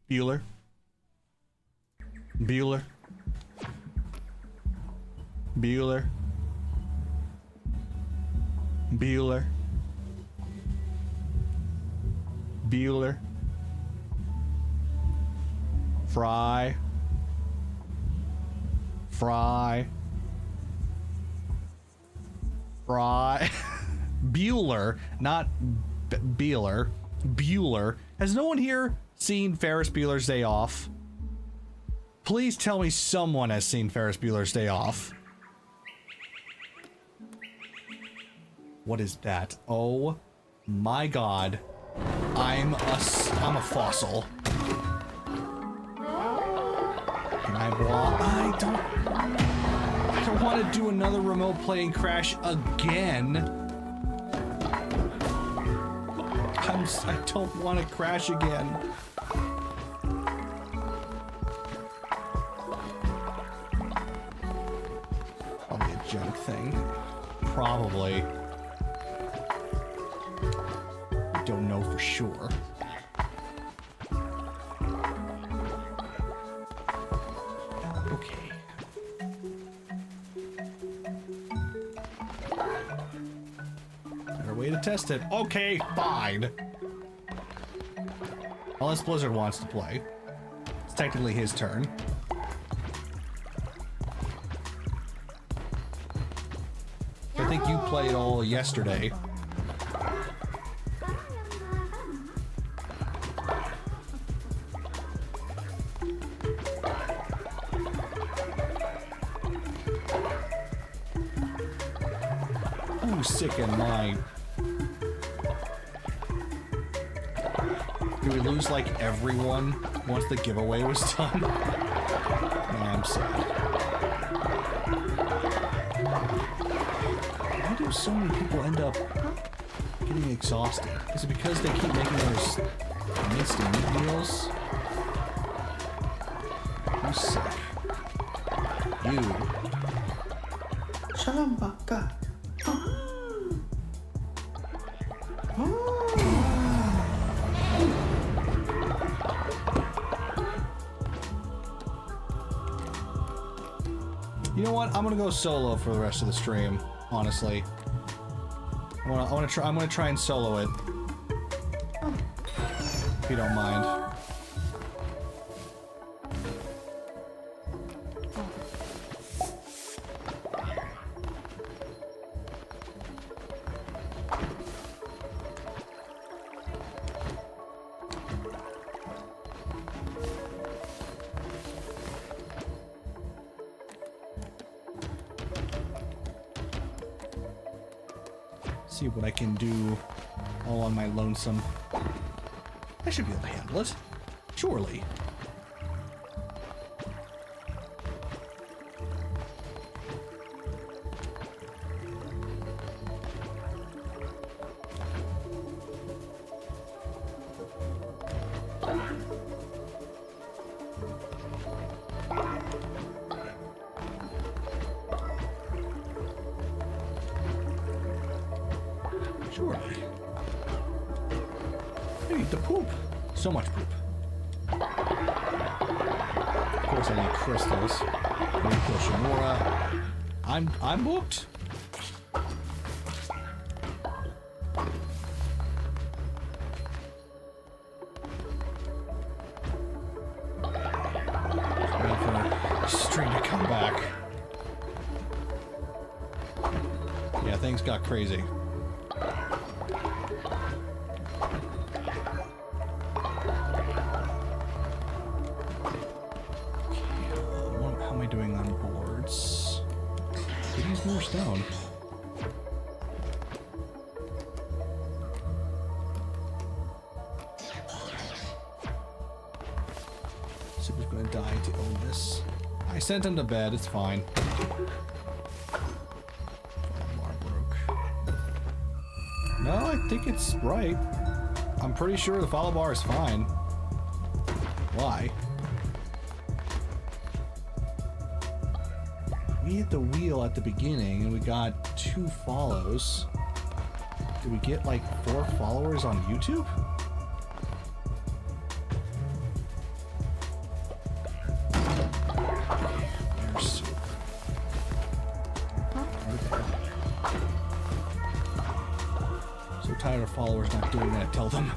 Bueller. Bueller. Bueller. Bueller. Bueller. Fry. Fry. Fry. Bueller, not Bueller. Bueller. Has no one here seen Ferris Bueller's Day Off? Please tell me someone has seen Ferris Bueller's Day Off. What is that? Oh my god. I'm a fossil. Can I block? I don't want to do another remote play and crash again. I don't want to crash again. Probably a junk thing. Probably. I don't know for sure. Okay. Better way to test it. Okay, fine. Unless Blizzard wants to play. It's technically his turn. I think you played all yesterday. Ooh, sick in my... Did we lose like everyone once the giveaway was done? Man, I'm sad. Why do so many people end up getting exhausted? Is it because they keep making those minced meat meals? Who's sick? You. Shalom, Baka. You know what? I'm gonna go solo for the rest of the stream. Honestly, I'm gonna try and solo it. If you don't mind. See what I can do all on my lonesome. I should be able to handle it. Surely. Surely. I need to poop. So much poop. Of course I need crystals. I need to kill Shamora. I'm booked. Waiting for stream to come back. Yeah, things got crazy. More stone. Super's gonna die to own this. I sent him to bed, it's fine. Bar broke. No, I think it's right. I'm pretty sure the follow bar is fine. Why? We hit the wheel at the beginning and we got 2 follows. Did we get like 4 followers on YouTube? tired of followers not doing what I tell them.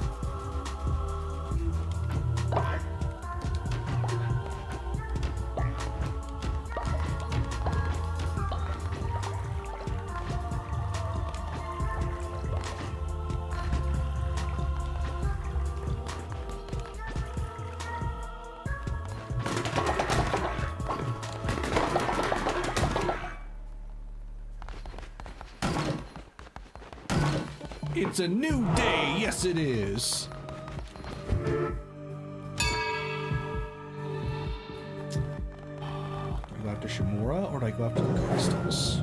It's a new day, yes it is. Do I go after Shimura or do I go after the crystals?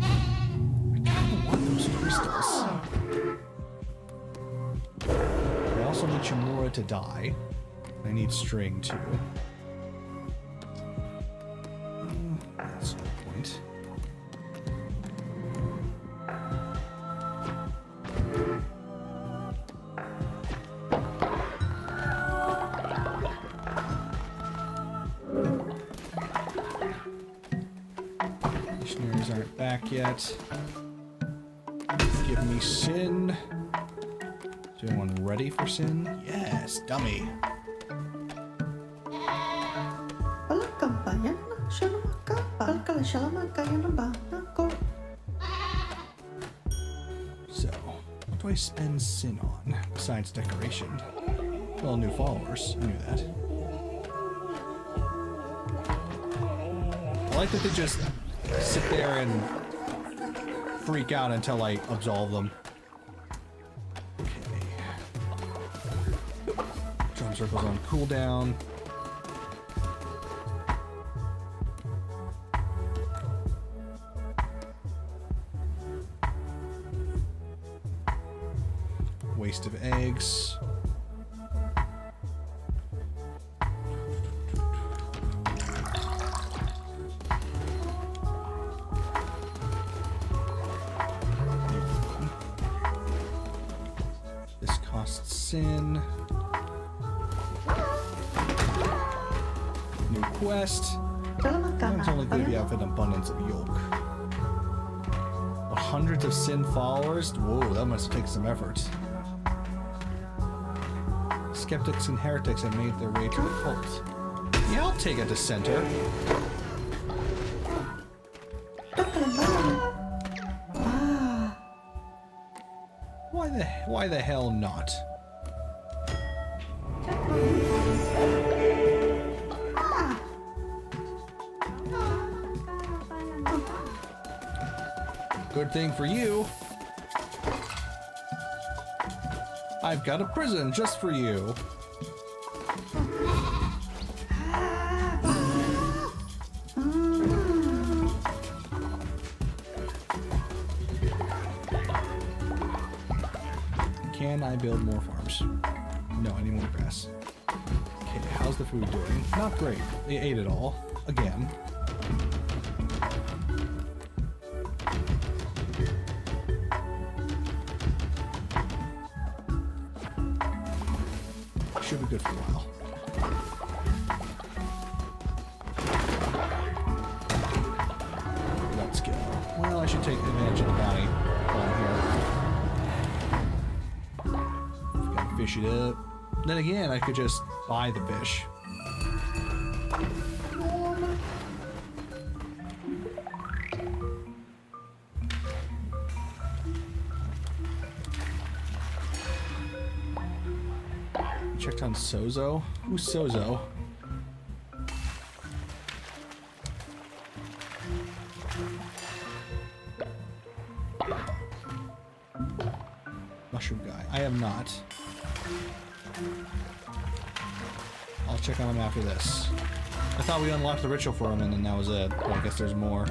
I kinda want those crystals. I also need Shimura to die. I need string too. That's no point. Missionaries aren't back yet. Give me Sin. Is anyone ready for Sin? Yes, dummy. So, what do I spend Sin on besides decoration? Well, new followers. I knew that. I like that they just sit there and freak out until I absolve them. Okay. Drum circles on cooldown. Waste of eggs. This costs Sin. New quest. It's only good if you have an abundance of yolk. Hundreds of Sin followers? Whoa, that must take some effort. Skeptics and heretics have made their way to the cult. Yeah, I'll take a dissenter. Why the hell not? Good thing for you. I've got a prison just for you. Can I build more farms? No, I need more grass. Okay, how's the food doing? Not great. They ate it all. Again. Should be good for a while. Let's go. Well, I should take advantage of the bounty while I'm here. Gotta fish it up. Then again, I could just buy the fish. Checked on Sozo. Who's Sozo? Mushroom guy. I have not. I'll check on him after this. I thought we unlocked the ritual for him and then that was it, but I guess there's more.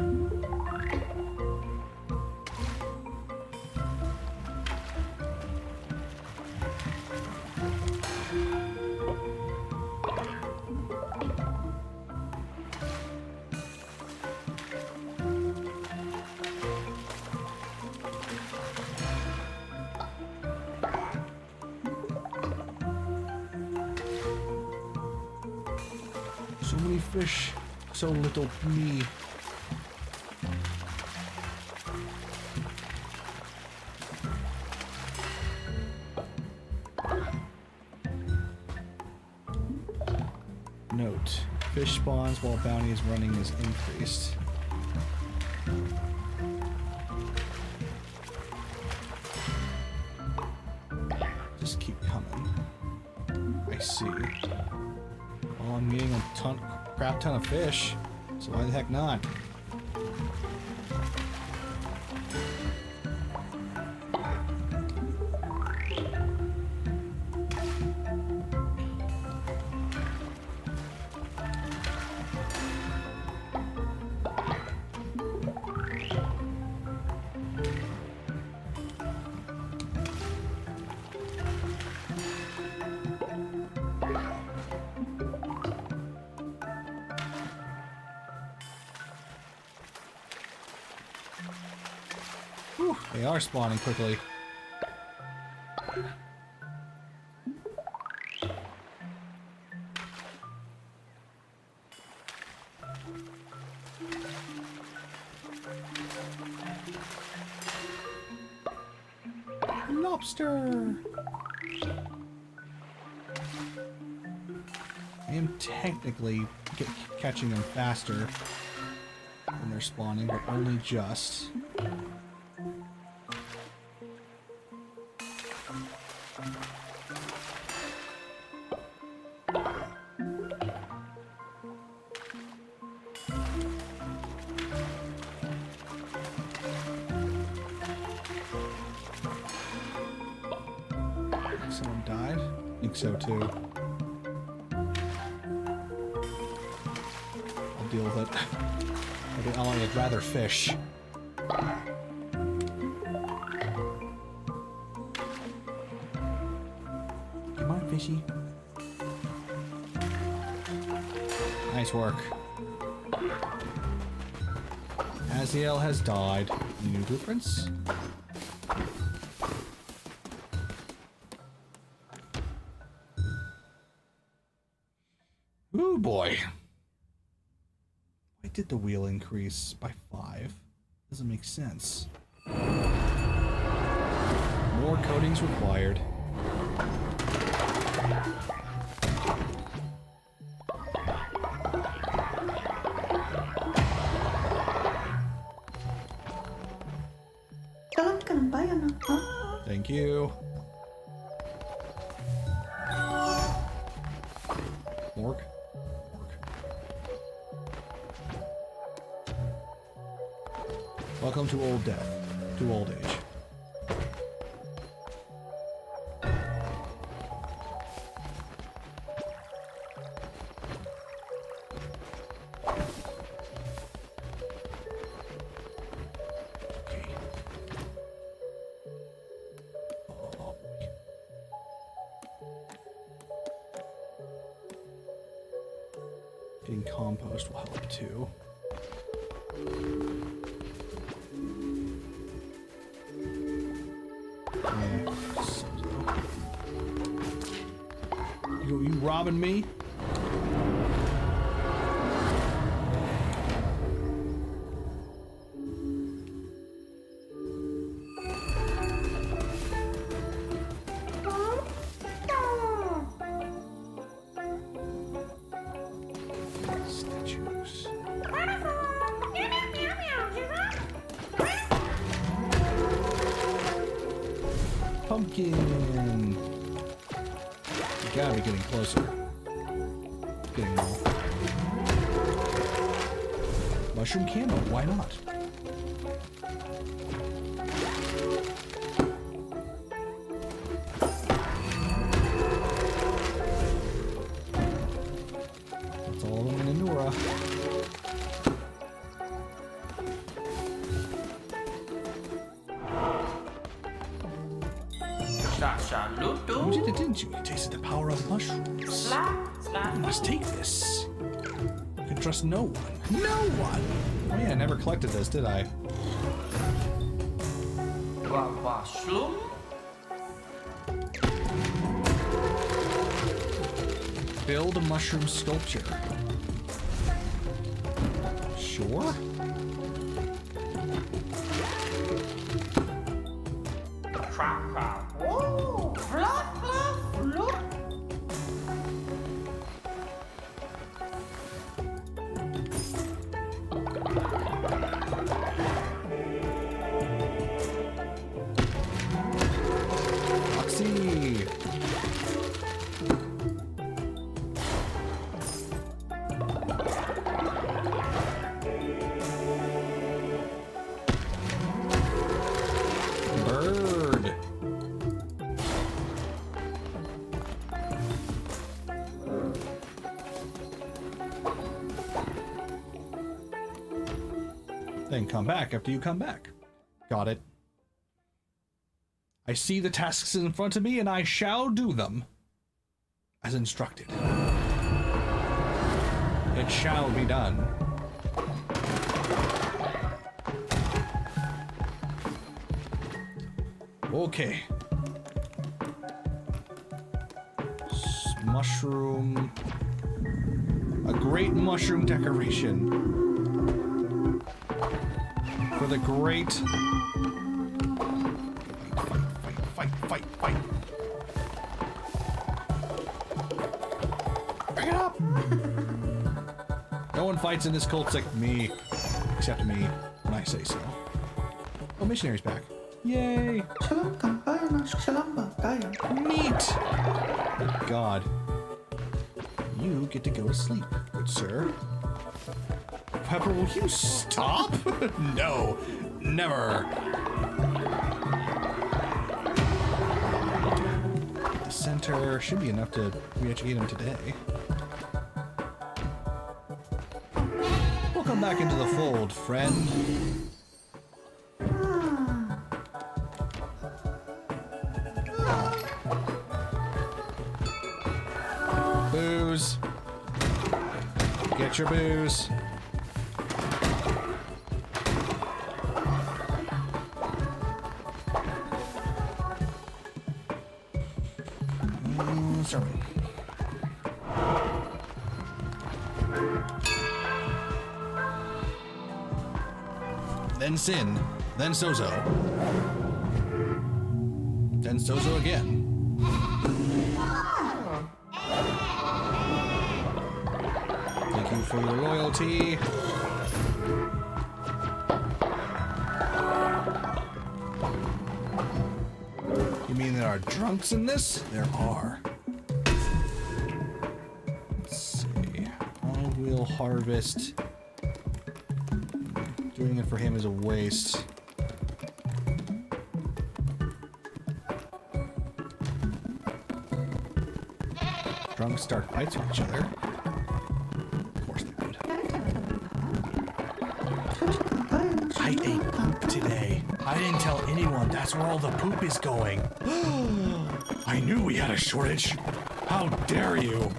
So many fish, so little me. Note: fish spawns while bounty is running is increased. Just keep coming. I see. Well, I'm getting a crap ton of fish, so why the heck not? Whew, they are spawning quickly. Lobster! I am technically catching them faster when they're spawning, but only just. Someone died? I think so too. I'll deal with it. I'd rather fish. Come on, fishy. Nice work. Aziel has died. New blueprints? Ooh boy. Why did the wheel increase by 5? Doesn't make sense. More coatings required. Thank you. Morg? Welcome to old death. To old age. Getting compost will help too. You robbing me? Statues. Pumpkin. You gotta be getting closer. Getting more. Mushroom camo, why not? That's all of them in Anura. You did it, didn't you? You tasted the power of mushrooms. You must take this. You can trust no one. No one! Oh yeah, I never collected this, did I? Build a mushroom sculpture. Sure. Then come back after you come back. Got it. I see the tasks in front of me and I shall do them. As instructed. It shall be done. Okay. Mushroom. A great mushroom decoration. For the great... Fight. Bring it up! No one fights in this cult like me. Except me, when I say so. Oh, missionary's back. Yay! Neat! God. You get to go to sleep, good sir. Pepper, will you stop? No, never. The center should be enough to re-educate him today. Welcome back into the fold, friend. Booze. Get your booze. Sorry. Then Sin. Then Sozo. Then Sozo again. Thank you for your loyalty. You mean there are drunks in this? There are. Let's see. I will harvest. Doing it for him is a waste. Drunks start fights with each other. Of course they would. I ate poop today. I didn't tell anyone. That's where all the poop is going. I knew we had a shortage. How dare you?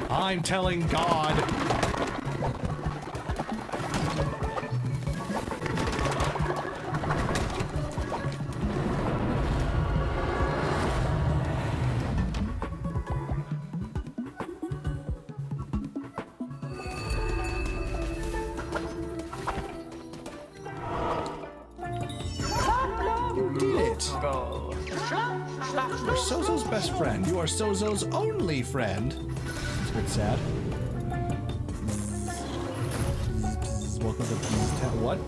I'm telling God. You're Sozo's best friend. You are Sozo's only friend. It's a bit sad. Welcome to what?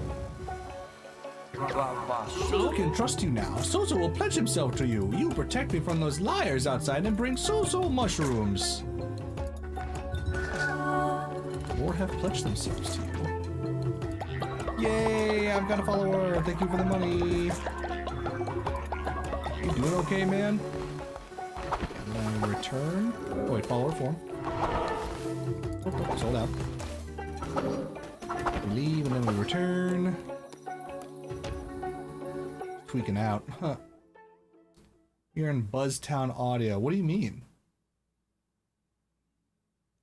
Sozo can trust you now. Sozo will pledge himself to you. You protect me from those liars outside and bring Sozo mushrooms. Or have pledged themselves to you. Yay! I've got a follower. Thank you for the money. You doing okay, man? And then I return. Oh, wait, follower form. Oh, sold out. We leave and then we return. Tweaking out. Huh. You're in Buzztown audio. What do you mean?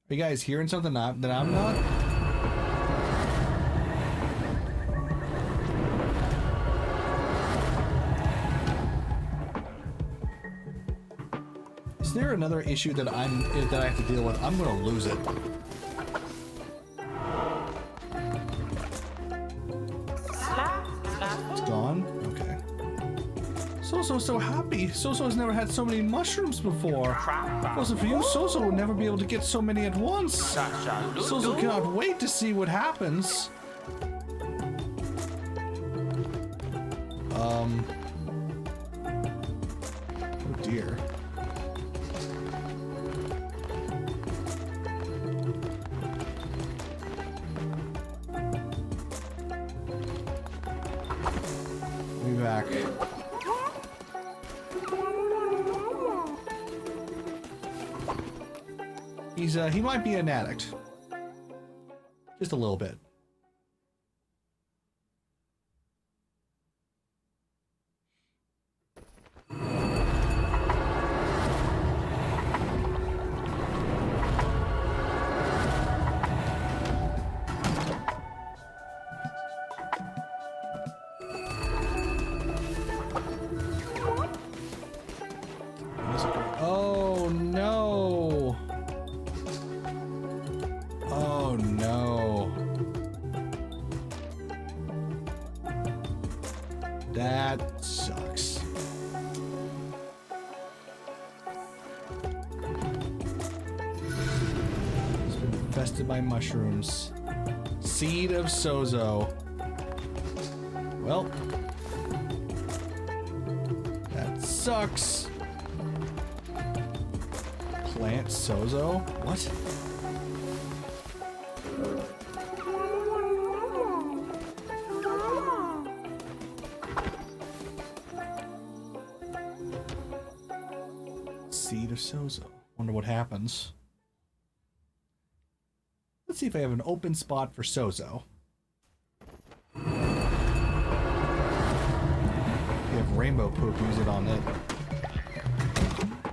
Are you guys hearing something that I'm not? Is there another issue that I have to deal with? I'm gonna lose it. It's gone? Okay. Sozo's so happy. Sozo's never had so many mushrooms before. If it wasn't for you, Sozo would never be able to get so many at once. Sozo cannot wait to see what happens. Oh dear. Be back. He might be an addict. Just a little bit. infested by mushrooms. Seed of Sozo. Well, that sucks. Plant Sozo? What? Seed of Sozo. Wonder what happens. Let's see if I have an open spot for Sozo. If you have rainbow poop, use it on it.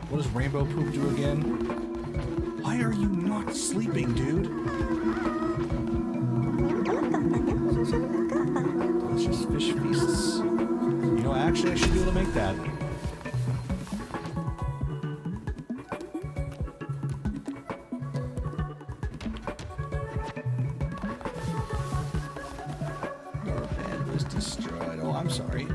What does rainbow poop do again? Why are you not sleeping, dude? Delicious fish feasts. You know, actually, I should be able to make that. Destroyed. Oh, I'm sorry.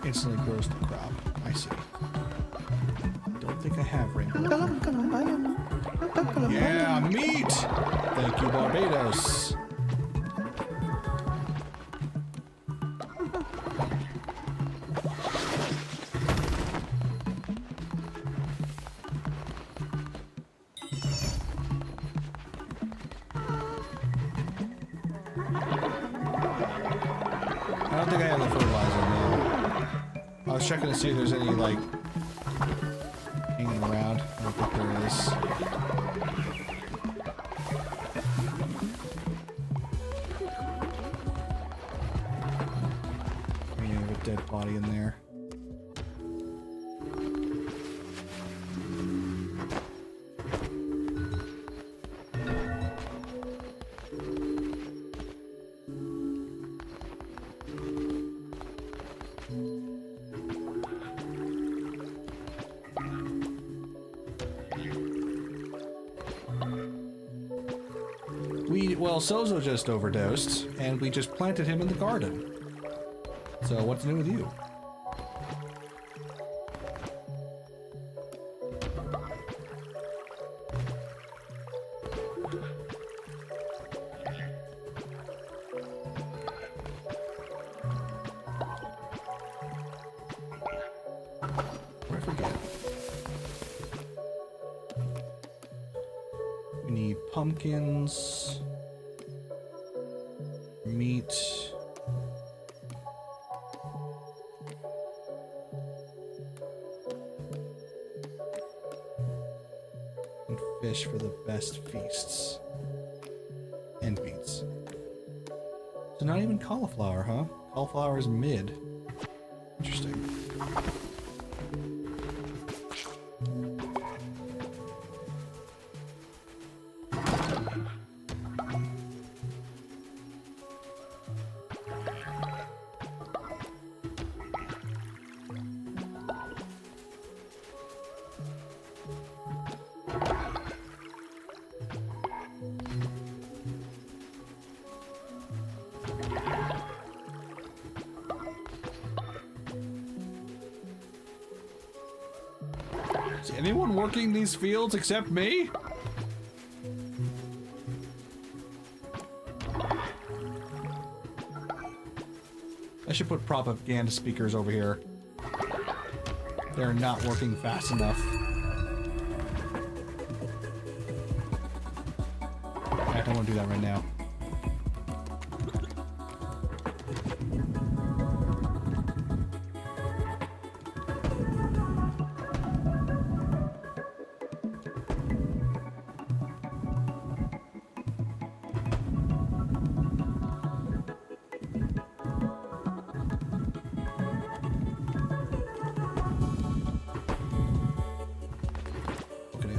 Instantly grows the crop. I see. Don't think I have rainbow. Yeah, meat! Thank you, Barbados. I don't think I have the fertilizer now. I was checking to see if there's any, like, hanging around. I don't think there is. We have a dead body in there. Well, Sozo just overdosed, and we just planted him in the garden. So what's new with you? What did I forget? We need pumpkins. Meat. And fish for the best feasts. And beets. So not even cauliflower, huh? Cauliflower is mid. Interesting. Is anyone working these fields except me? I should put propaganda speakers over here. They're not working fast enough. I don't want to do that right now.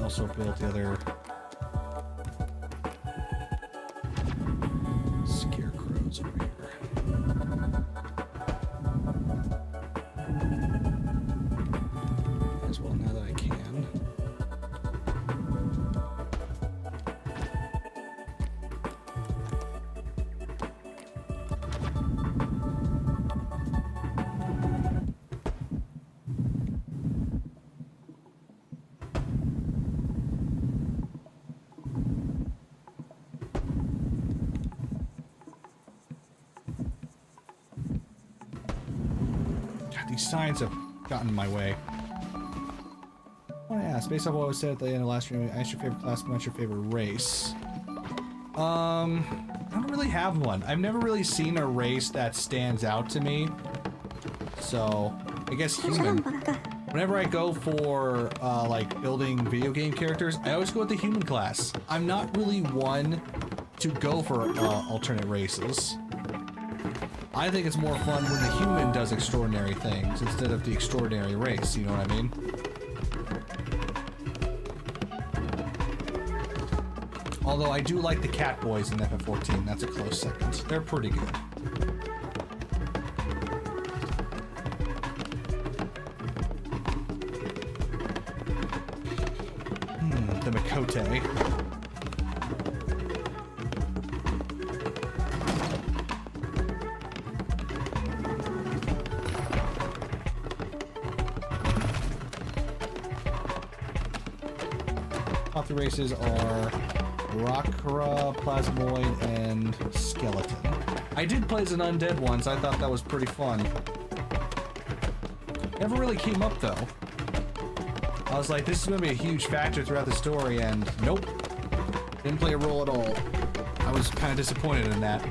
Also built the other scarecrows over here. As well, now that I can. These signs have gotten in my way. I want to ask, based on what was said at the end of last stream, I asked your favorite class, but not your favorite race. I don't really have one. I've never really seen a race that stands out to me. So, I guess human. Whenever I go for, like, building video game characters, I always go with the human class. I'm not really one to go for, alternate races. I think it's more fun when the human does extraordinary things instead of the extraordinary race, you know what I mean? Although I do like the cat boys in FF14, that's a close second. They're pretty good. The Makote. Top 3 races are Rakra, Plasmoid, and Skeleton. I did play as an undead once. I thought that was pretty fun. Never really came up though. I was like, this is going to be a huge factor throughout the story, and nope. Didn't play a role at all. I was kind of disappointed in that.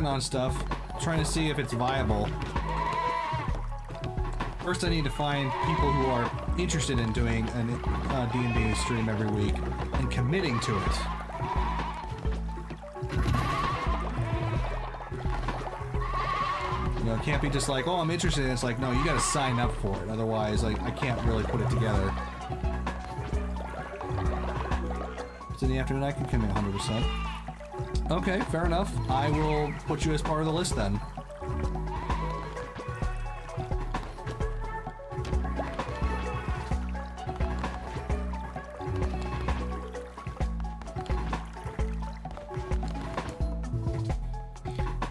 On stuff, trying to see if it's viable. First I need to find people who are interested in doing a D&D stream every week and committing to it. You know, it can't be just like, oh, I'm interested. It's like, no, you gotta sign up for it. Otherwise, like, I can't really put it together. If it's in the afternoon, I can commit 100%. Okay, fair enough. I will put you as part of the list then.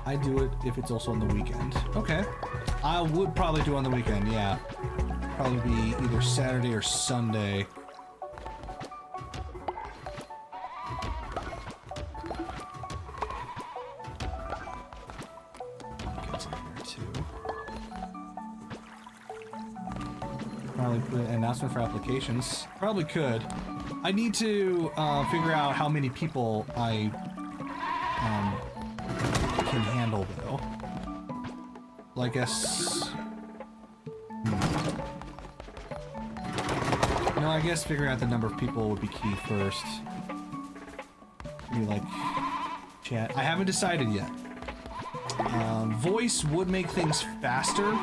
I do it if it's also on the weekend. Okay. I would probably do it on the weekend, yeah. Probably be either Saturday or Sunday. For applications. Probably could. I need to figure out how many people I can handle though. Well, I guess... No, I guess figuring out the number of people would be key first. Maybe like chat. I haven't decided yet. Voice would make things faster.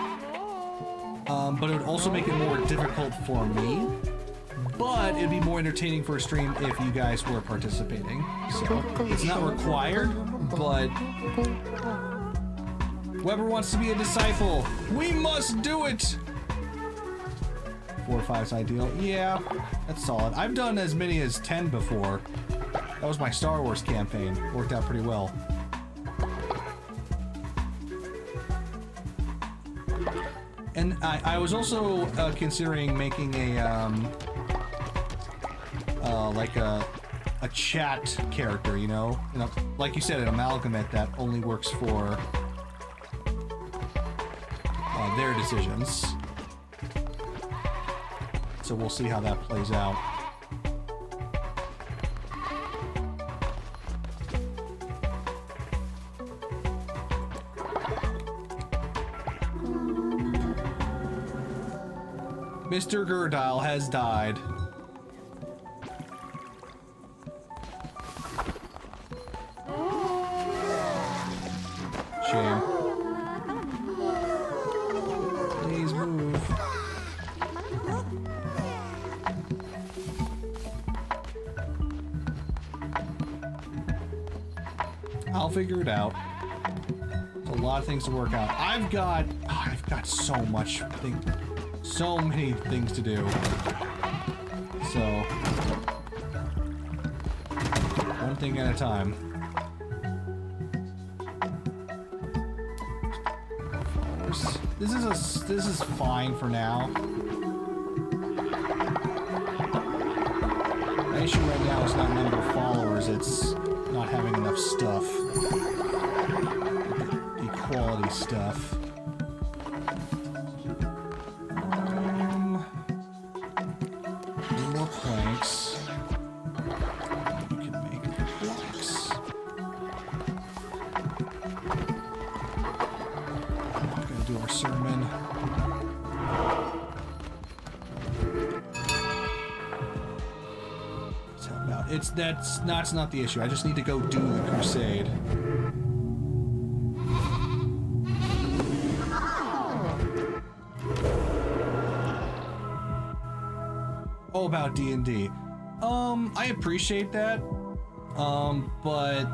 But it would also make it more difficult for me. But it'd be more entertaining for a stream if you guys were participating. So, it's not required, but... Whoever wants to be a disciple, we must do it! 4 or 5 is ideal. Yeah, that's solid. I've done as many as 10 before. That was my Star Wars campaign. Worked out pretty well. And I was also considering making a like a chat character, you know, like you said, an amalgamate that only works for their decisions. So we'll see how that plays out. Mr. Gerdile has died. Shame. Please move. I'll figure it out. There's a lot of things to work out. I've got so many things to do. So, one thing at a time. This is fine for now. The issue right now is not number of followers, it's not having enough stuff. The quality stuff. Need more planks. You can make blocks. Gotta do our sermon. That's not the issue. I just need to go do the crusade. Oh, about D&D. I appreciate that. But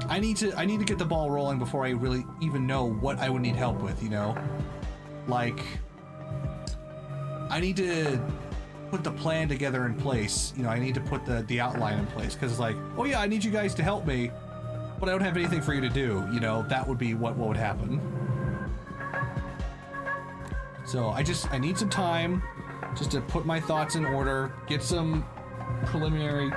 I need to get the ball rolling before I really even know what I would need help with, you know? Like, I need to put the plan together in place. You know, I need to put the outline in place, because it's like, oh yeah, I need you guys to help me, but I don't have anything for you to do. You know, that would be what would happen. So I need some time just to put my thoughts in order, get some preliminary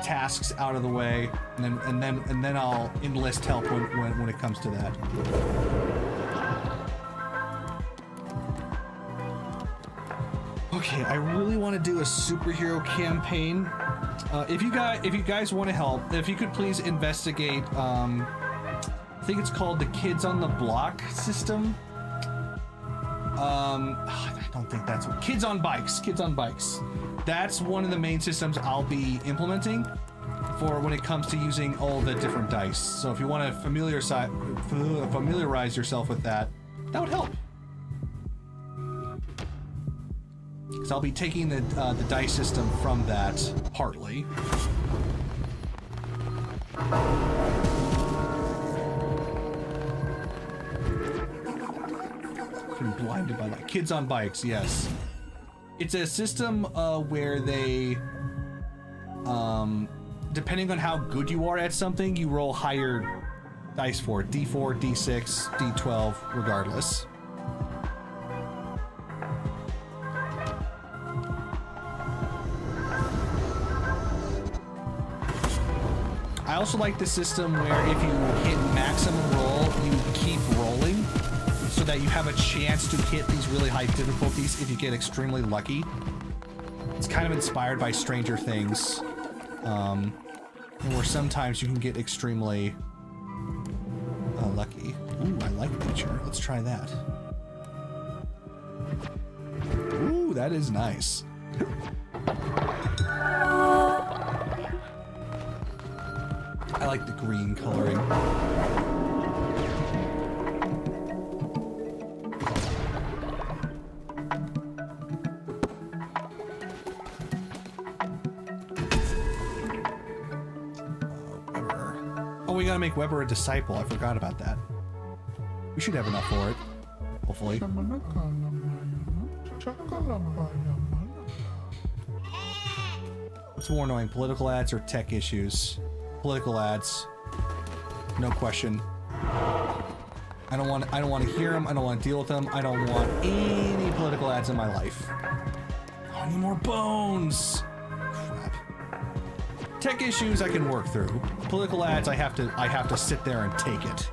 tasks out of the way, and then I'll enlist help when it comes to that. Okay, I really want to do a superhero campaign. If you guys want to help, if you could please investigate. I think it's called the Kids on the Block system. I don't think that's what. Kids on Bikes. Kids on Bikes. That's one of the main systems I'll be implementing for when it comes to using all the different dice. So if you want to familiarize yourself with that, that would help. Because I'll be taking the dice system from that partly. Been blinded by that. Kids on Bikes, yes. It's a system where they, depending on how good you are at something, you roll higher dice for it. D4, D6, D12, regardless. I also like the system where if you hit maximum roll, you keep rolling so that you have a chance to hit these really high difficulties if you get extremely lucky. It's kind of inspired by Stranger Things, where sometimes you can get extremely lucky. Ooh, I like nature. Let's try that. Ooh, that is nice. I like the green coloring. Weber. Oh, we gotta make Weber a disciple. I forgot about that. We should have enough for it. Hopefully. What's more annoying, political ads or tech issues? Political ads, no question. I don't want to hear them. I don't want to deal with them. I don't want any political ads in my life. Oh, I need more bones. Crap. Tech issues I can work through. Political ads, I have to sit there and take it.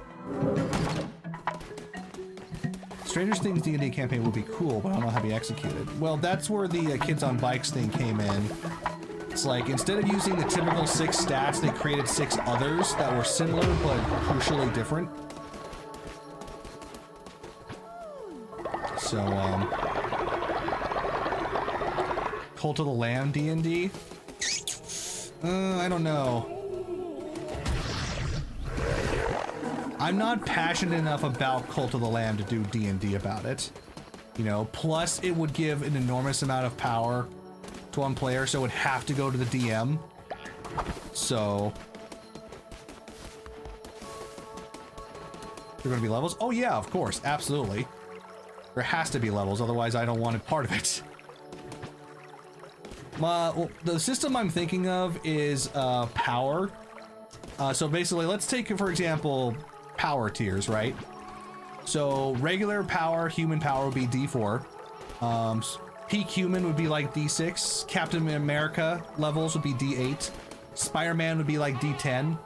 Stranger Things D&D campaign would be cool, but I don't know how to be executed. Well, that's where the Kids on Bikes thing came in. It's like, instead of using the typical 6 stats, they created 6 others that were similar, but crucially different. So, Cult of the Lamb D&D? I don't know. I'm not passionate enough about Cult of the Lamb to do D&D about it. You know, plus it would give an enormous amount of power to one player, so it would have to go to the DM. So There are gonna be levels? Oh yeah, of course, absolutely. There has to be levels, otherwise I don't want it part of it. Well, the system I'm thinking of is power. So basically, let's take, for example, power tiers, right? So regular power, human power would be D4. Peak human would be like D6. Captain America levels would be D8. Spider-Man would be like D10.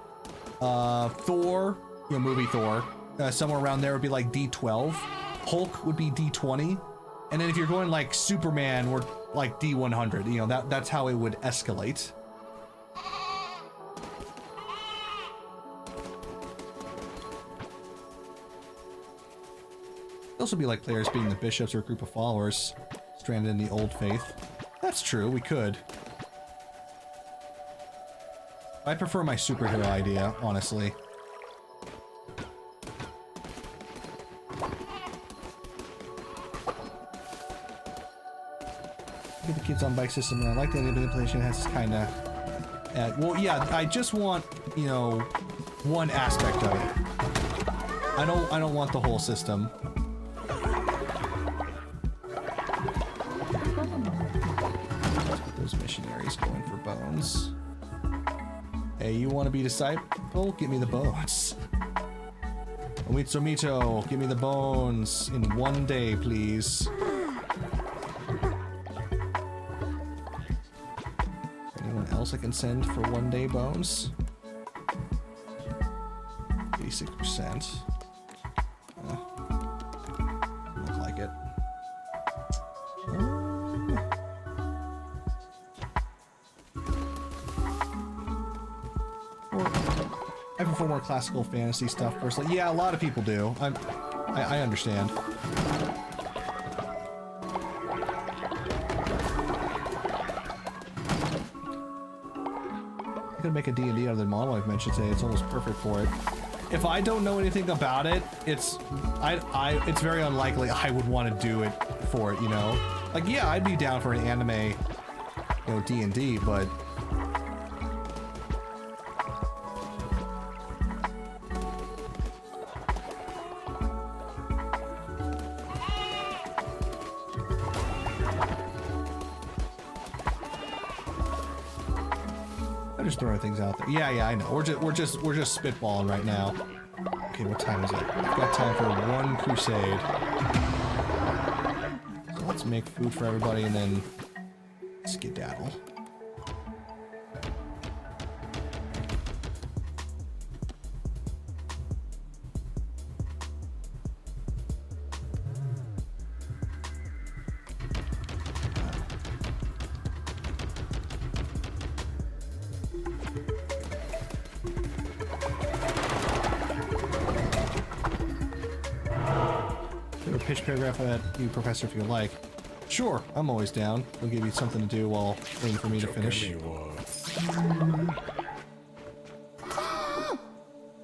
Thor, you know, movie Thor, somewhere around there would be like D12. Hulk would be D20. And then if you're going like Superman or like D100, you know, that's how it would escalate. Also be like players being the bishops or a group of followers stranded in the old faith. That's true, we could. I prefer my superhero idea, honestly. Get the kids on bike system, and I like the idea of manipulation has kind of... well, yeah, I just want, you know, one aspect of it. I don't want the whole system. Those missionaries going for bones. Hey, you want to be disciple? Give me the bones. Omitsomito, give me the bones in one day, please. Anyone else I can send for 1 day bones? 86%. Look like it. I prefer more classical fantasy stuff personally. Yeah, a lot of people do. I understand. I could make a D&D out of the model I've mentioned today. It's almost perfect for it. If I don't know anything about it, it's very unlikely I would want to do it for it, you know? Like, yeah, I'd be down for an anime, you know, D&D, but... just throwing things out there. Yeah, I know. We're just spitballing right now. Okay, what time is it? I've got time for one crusade. So let's make food for everybody and then skedaddle. Pitch paragraph at you, Professor, if you like. Sure, I'm always down. We'll give you something to do while waiting for me to finish.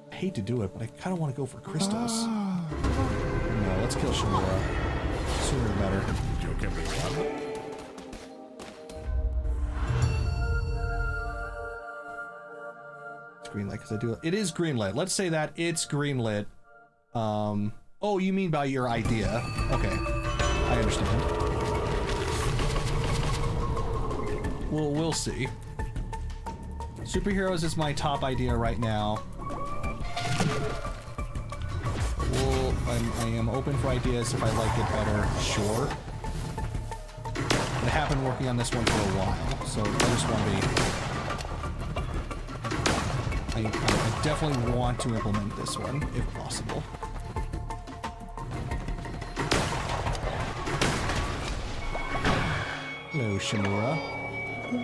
I hate to do it, but I kind of want to go for crystals. No, let's kill Shimura. Sooner the better. It's greenlit because I do. It is greenlit. Let's say that it's greenlit. Oh, you mean by your idea? Okay, I understand. Well, we'll see. Superheroes is my top idea right now. Well, I am open for ideas if I like it better, sure. But I have been working on this one for a while, so I just want to be... I definitely want to implement this one, if possible. Hello, Shimura. No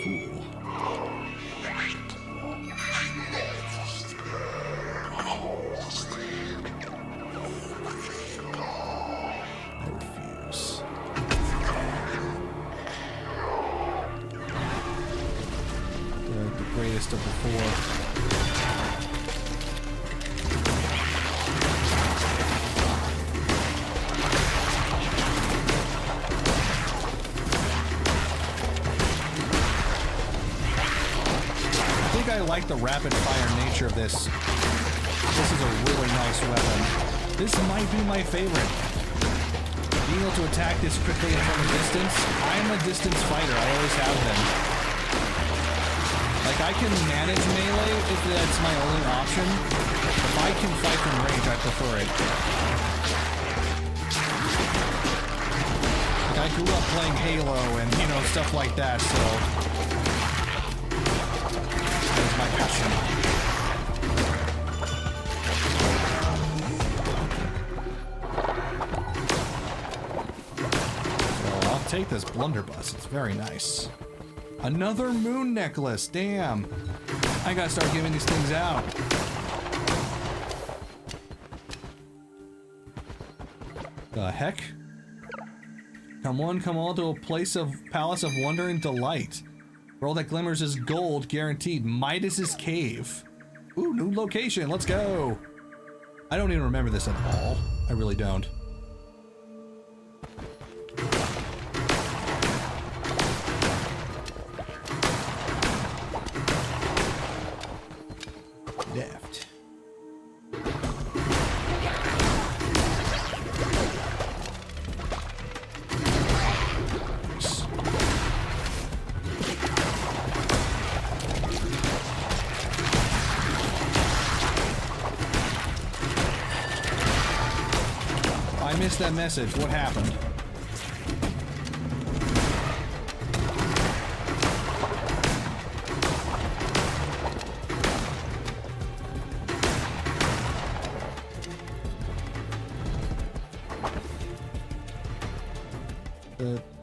fool. I refuse. They're the greatest of the four. I like the rapid fire nature of this This is a really nice weapon. This might be my favorite. Being able to attack this quickly and from a distance. I'm a distance fighter. I always have been. Like, I can manage melee if that's my only option. If I can fight from range, I prefer it. Like, I grew up playing Halo and, you know, stuff like that, so... that is my passion. So, I'll take this blunderbuss. It's very nice. Another moon necklace, damn. I gotta start giving these things out. The heck? Come all to a palace of wonder and delight. Where all that glimmers is gold, guaranteed. Midas's Cave. Ooh, new location, let's go. I don't even remember this at all. I really don't. Left. I missed that message. What happened?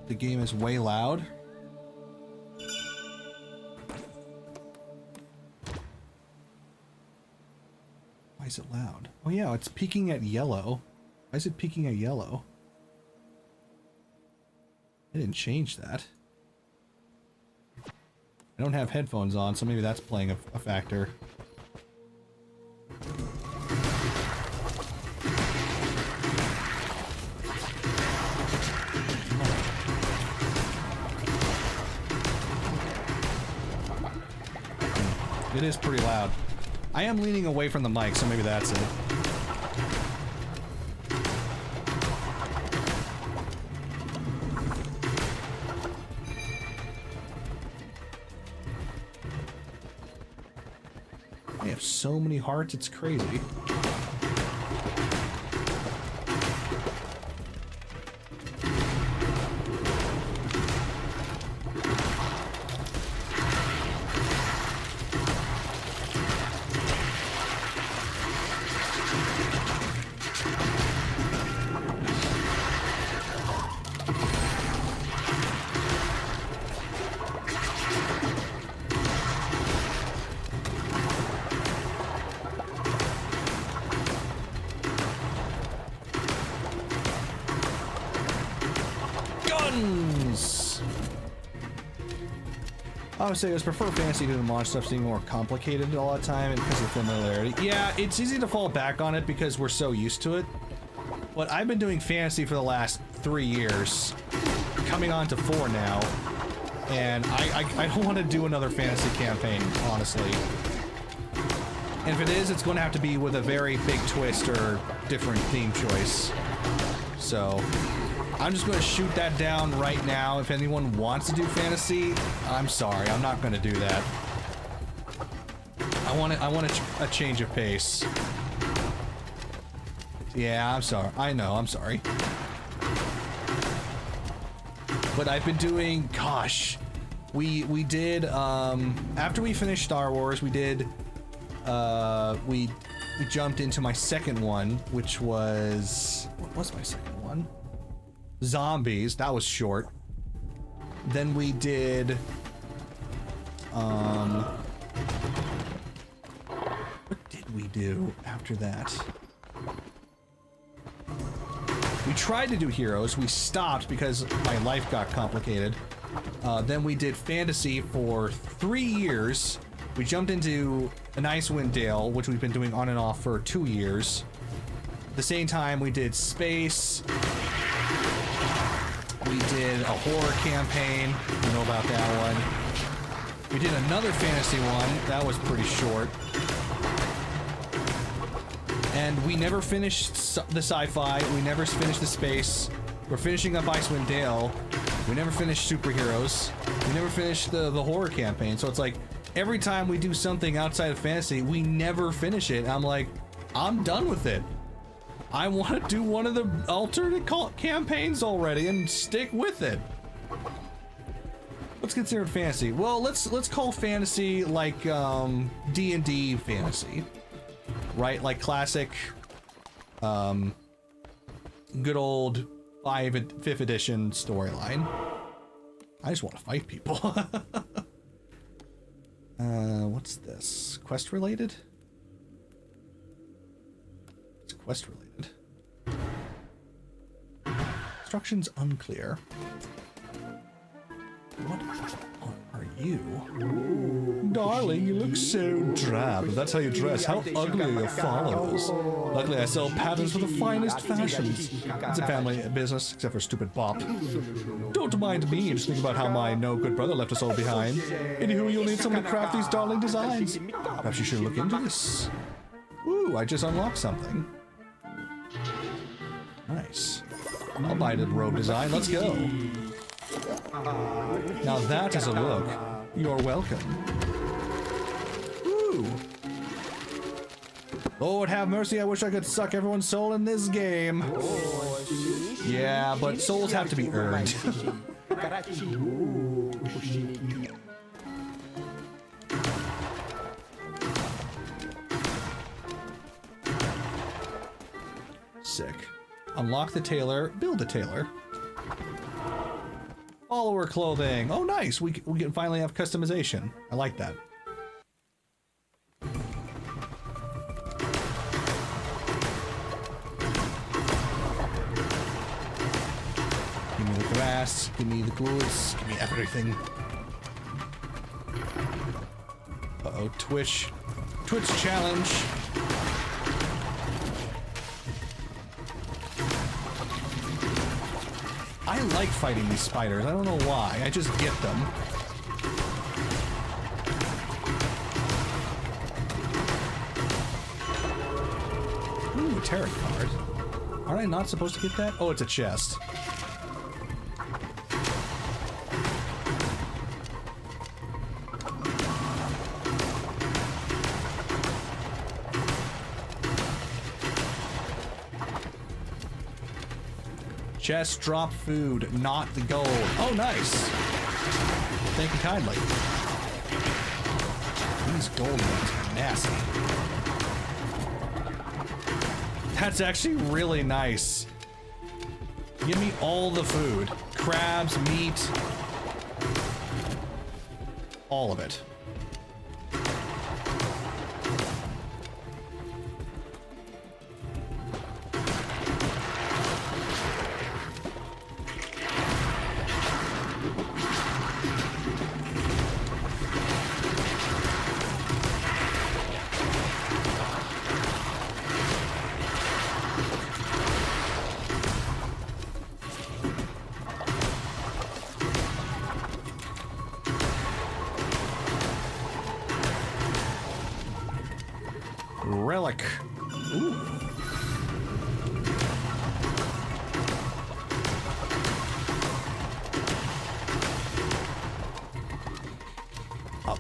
The game is way loud. Why is it loud? Oh yeah, it's peaking at yellow. Why is it peaking at yellow? I didn't change that. I don't have headphones on, so maybe that's playing a factor. It is pretty loud. I am leaning away from the mic, so maybe that's it. I have so many hearts, it's crazy. I would say I prefer fantasy to the launch stuff being more complicated all the time and because of familiarity. Yeah, it's easy to fall back on it because we're so used to it. But I've been doing fantasy for the last 3 years, coming on to 4 now, and I don't want to do another fantasy campaign, honestly. And if it is, it's going to have to be with a very big twist or different theme choice. So I'm just going to shoot that down right now. If anyone wants to do fantasy, I'm sorry, I'm not going to do that. I want a change of pace. Yeah, I'm sorry. I know, I'm sorry. But I've been doing, gosh, we did after we finished Star Wars, we did we jumped into my second one, which was, what was my second one? Zombies. That was short. Then we did what did we do after that? We tried to do Heroes. We stopped because my life got complicated. Then we did Fantasy for 3 years. We jumped into An Icewind Dale, which we've been doing on and off for 2 years. At the same time, we did Space. We did a horror campaign. You know about that one. We did another fantasy one. That was pretty short. And we never finished the sci-fi. We never finished the space. We're finishing up Icewind Dale. We never finished superheroes. We never finished the horror campaign. So it's like every time we do something outside of fantasy, we never finish it. I'm like, I'm done with it. I want to do one of the alternate campaigns already and stick with it. What's considered fantasy? Well, let's call fantasy like D&D fantasy, right? Like classic, good old 5th edition storyline. I just want to fight people. What's this? Quest related? It's quest related. Instructions unclear. What are you? Darling, you look so drab. If that's how you dress, how ugly are your followers. Luckily, I sell patterns for the finest fashions. It's a family business, except for stupid Bop. Don't mind me, just think about how my no-good brother left us all behind. Anywho, you'll need someone to craft these darling designs. Perhaps you should look into this. Ooh, I just unlocked something. Nice. I'll buy the robe design. Let's go. Now that is a look. You're welcome. Ooh. Lord have mercy, I wish I could suck everyone's soul in this game. Yeah, but souls have to be earned. Sick. Unlock the tailor, build a tailor. Follower clothing. Oh, nice. We can finally have customization. I like that. Give me the grass. Give me the goods. Give me everything. Uh-oh, Twitch challenge. I like fighting these spiders. I don't know why. I just get them. Ooh, a tarot card. Aren't I not supposed to get that? Oh, it's a chest. Chest drop food, not the gold. Oh, nice. Thank you kindly. These gold ones are nasty. That's actually really nice. Give me all the food. Crabs, meat. All of it. Relic. Ooh. Up.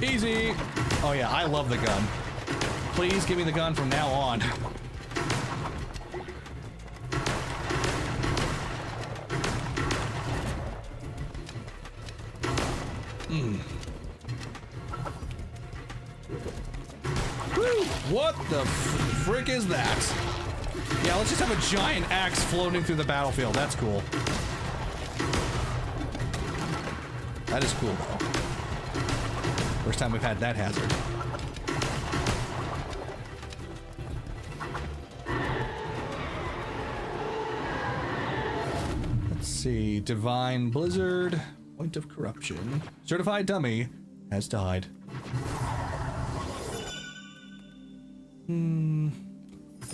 Easy. Oh yeah, I love the gun. Please give me the gun from now on. What the frick is that? Yeah, let's just have a giant axe floating through the battlefield. That's cool. That is cool, though. First time we've had that hazard. Let's see. Divine Blizzard. Point of corruption. Certified dummy has died.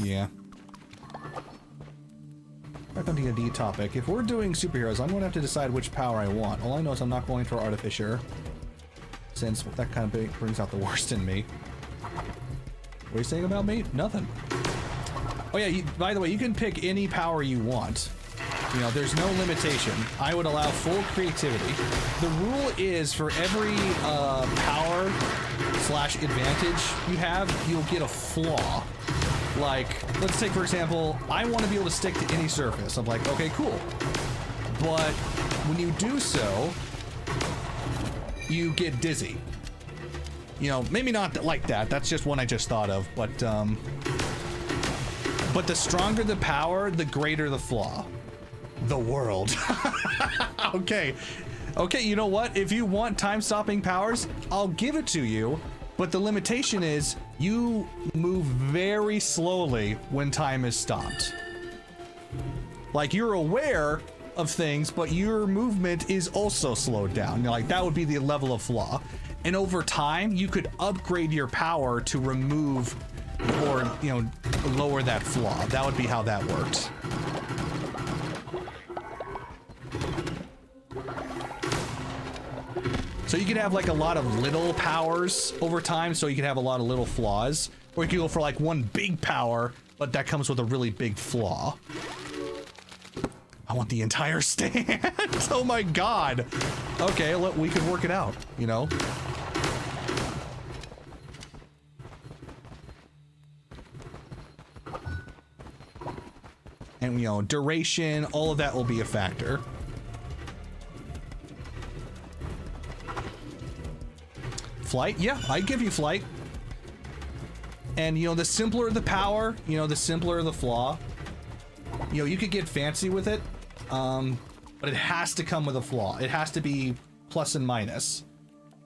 Yeah. on D&D topic. If we're doing superheroes, I'm going to have to decide which power I want. All I know is I'm not going for Artificer, since that kind of brings out the worst in me. What are you saying about me? Nothing. Oh yeah, by the way, you can pick any power you want. You know, there's no limitation. I would allow full creativity. The rule is for every power / advantage you have, you'll get a flaw. Like, let's take, for example, I want to be able to stick to any surface. I'm like, okay, cool. But when you do so, you get dizzy. You know, maybe not like that. That's just one I just thought of. But the stronger the power, the greater the flaw. The world. Okay. Okay, you know what? If you want time-stopping powers, I'll give it to you. But the limitation is you move very slowly when time is stopped. Like, you're aware of things, but your movement is also slowed down. Like, that would be the level of flaw. And over time, you could upgrade your power to remove or, you know, lower that flaw. That would be how that works. So you could have like a lot of little powers over time, so you could have a lot of little flaws. Or you could go for like one big power, but that comes with a really big flaw. I want the entire stand. Oh my god. Okay, look, we could work it out, you know? And, you know, duration, all of that will be a factor. Flight? Yeah, I'd give you flight. And, you know, the simpler the power, you know, the simpler the flaw. You know, you could get fancy with it, but it has to come with a flaw. It has to be plus and minus,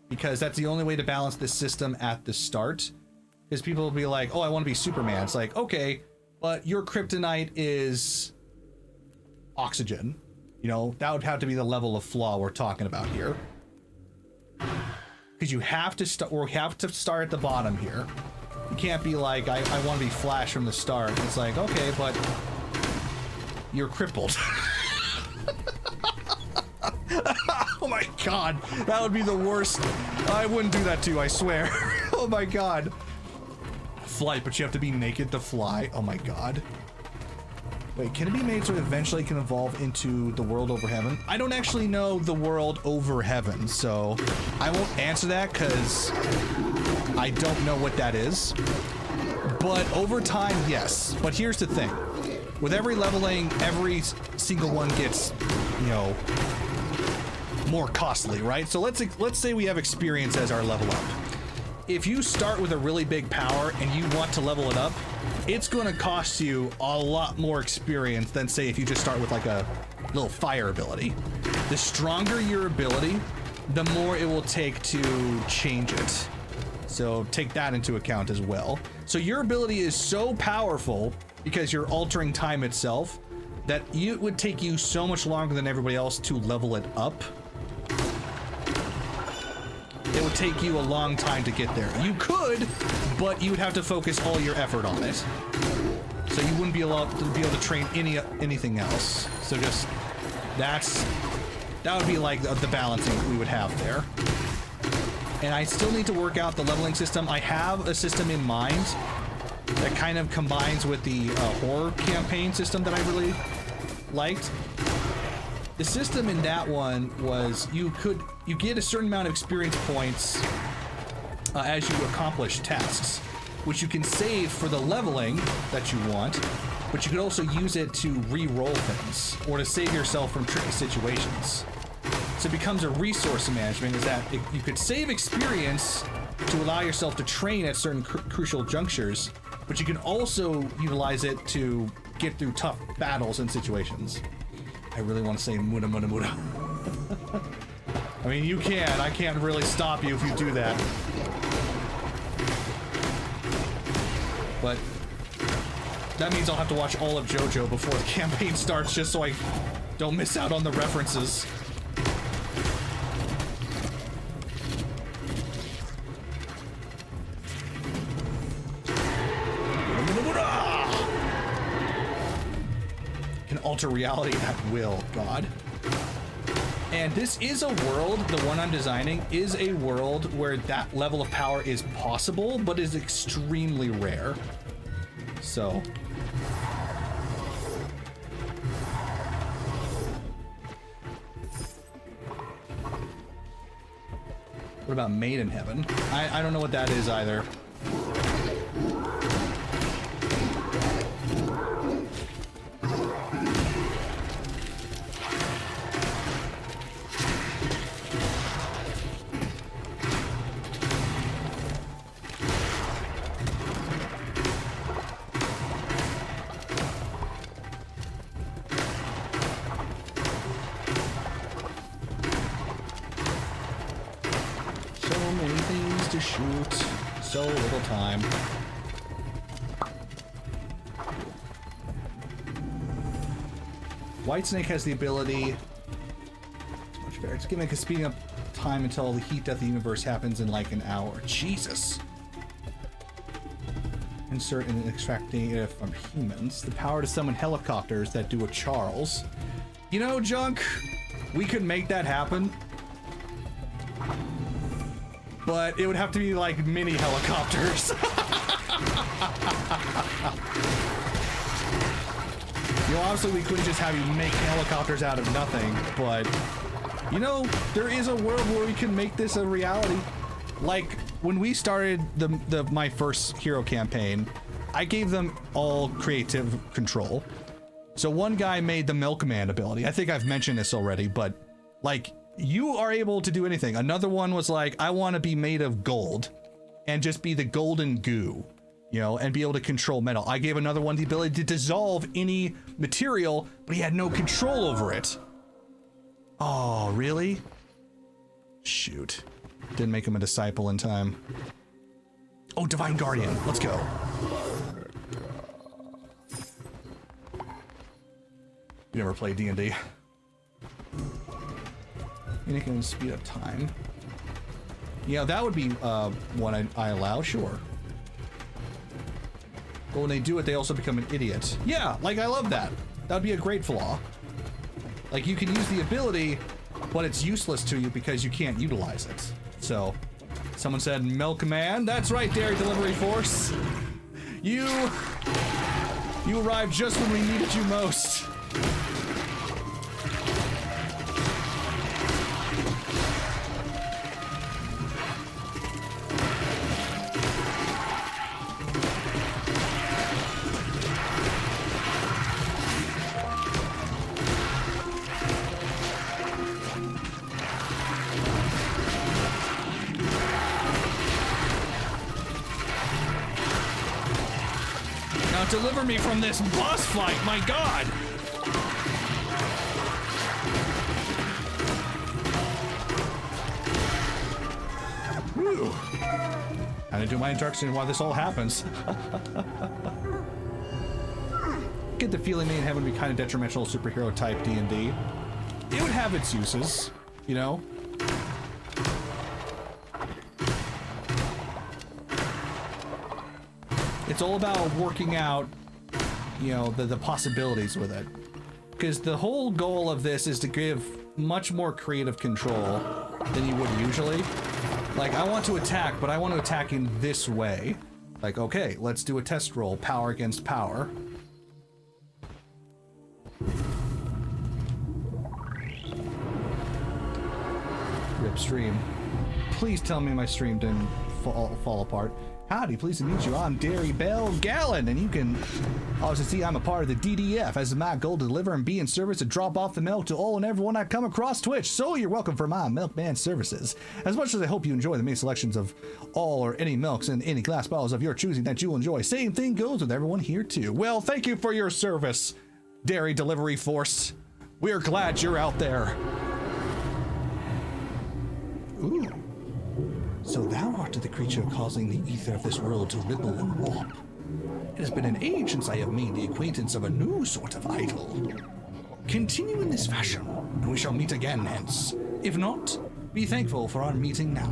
because that's the only way to balance this system at the start. Because people will be like, oh, I want to be Superman. It's like, okay, but your kryptonite is oxygen. You know, that would have to be the level of flaw we're talking about here. Because you have to start, or have to start at the bottom here. You can't be like, I want to be Flash from the start. It's like, okay, but you're crippled. Oh my god, that would be the worst. I wouldn't do that to you, I swear. Oh my god. Flight, but you have to be naked to fly. Oh my god. Wait, can it be made so it eventually can evolve into the world over heaven? I don't actually know the world over heaven, so I won't answer that because I don't know what that is. But over time, yes. But here's the thing. With every leveling, every single one gets, you know, more costly, right? So let's say we have experience as our level up. If you start with a really big power and you want to level it up, it's going to cost you a lot more experience than, say, if you just start with like a little fire ability. The stronger your ability, the more it will take to change it. So take that into account as well. So your ability is so powerful because you're altering time itself that it would take you so much longer than everybody else to level it up. It would take you a long time to get there. You could, but you would have to focus all your effort on it. So you wouldn't be able to train anything else. So just that would be like the balancing we would have there. And I still need to work out the leveling system. I have a system in mind that kind of combines with the horror campaign system that I really liked. The system in that one was you get a certain amount of experience points as you accomplish tasks, which you can save for the leveling that you want, but you could also use it to re-roll things or to save yourself from tricky situations. So it becomes a resource management, is that you could save experience to allow yourself to train at certain crucial junctures, but you can also utilize it to get through tough battles and situations. I really want to say muda muda muda. I mean, you can. I can't really stop you if you do that. But that means I'll have to watch all of JoJo before the campaign starts, just so I don't miss out on the references. Can alter reality at will. God. And this is a world, the one I'm designing, is a world where that level of power is possible, but is extremely rare. So. What about Made in Heaven? I don't know what that is either. So little time. Whitesnake has the ability. It's much better. It's giving a speeding up time until the heat death of the universe happens in like an hour. Jesus. Insert and extract data from humans. The power to summon helicopters that do a Charles. You know, Junk, we could make that happen. But it would have to be like mini helicopters. You know, obviously we couldn't just have you make helicopters out of nothing, but you know, there is a world where we can make this a reality. Like when we started my first hero campaign, I gave them all creative control. So one guy made the Milkman ability. I think I've mentioned this already, but like, you are able to do anything. Another one was like, I want to be made of gold and just be the golden goo, you know, and be able to control metal. I gave another one the ability to dissolve any material, but he had no control over it. Oh, really? Shoot. Didn't make him a disciple in time. Oh, Divine Guardian. Let's go. You never played D&D. And it can speed up time. Yeah, that would be one I allow, sure. But when they do it, they also become an idiot. Yeah, like I love that. That would be a great flaw. Like you can use the ability, but it's useless to you because you can't utilize it. So, someone said Milkman. That's right, Dairy Delivery Force. You arrived just when we needed you most. Deliver me from this boss fight, my god! Whew. How to do my introduction and why this all happens. Get the feeling Made in Heaven would be kind of detrimental to superhero type D&D. It would have its uses, you know? It's all about working out, you know, the possibilities with it. Because the whole goal of this is to give much more creative control than you would usually. Like, I want to attack, but I want to attack in this way. Like, okay, let's do a test roll, power against power. Rip stream. Please tell me my stream didn't fall apart. Howdy, pleased to meet you. I'm Dairy Bell Gallon, and you can also see I'm a part of the DDF, as my goal to deliver and be in service to drop off the milk to all and everyone I come across Twitch. So you're welcome for my Milkman services. As much as I hope you enjoy the many selections of all or any milks and any glass bottles of your choosing that you'll enjoy, same thing goes with everyone here too. Well, thank you for your service, Dairy Delivery Force. We're glad you're out there. Ooh. So thou art the creature causing the ether of this world to ripple and warp. It has been an age since I have made the acquaintance of a new sort of idol. Continue in this fashion, and we shall meet again hence. If not, be thankful for our meeting now.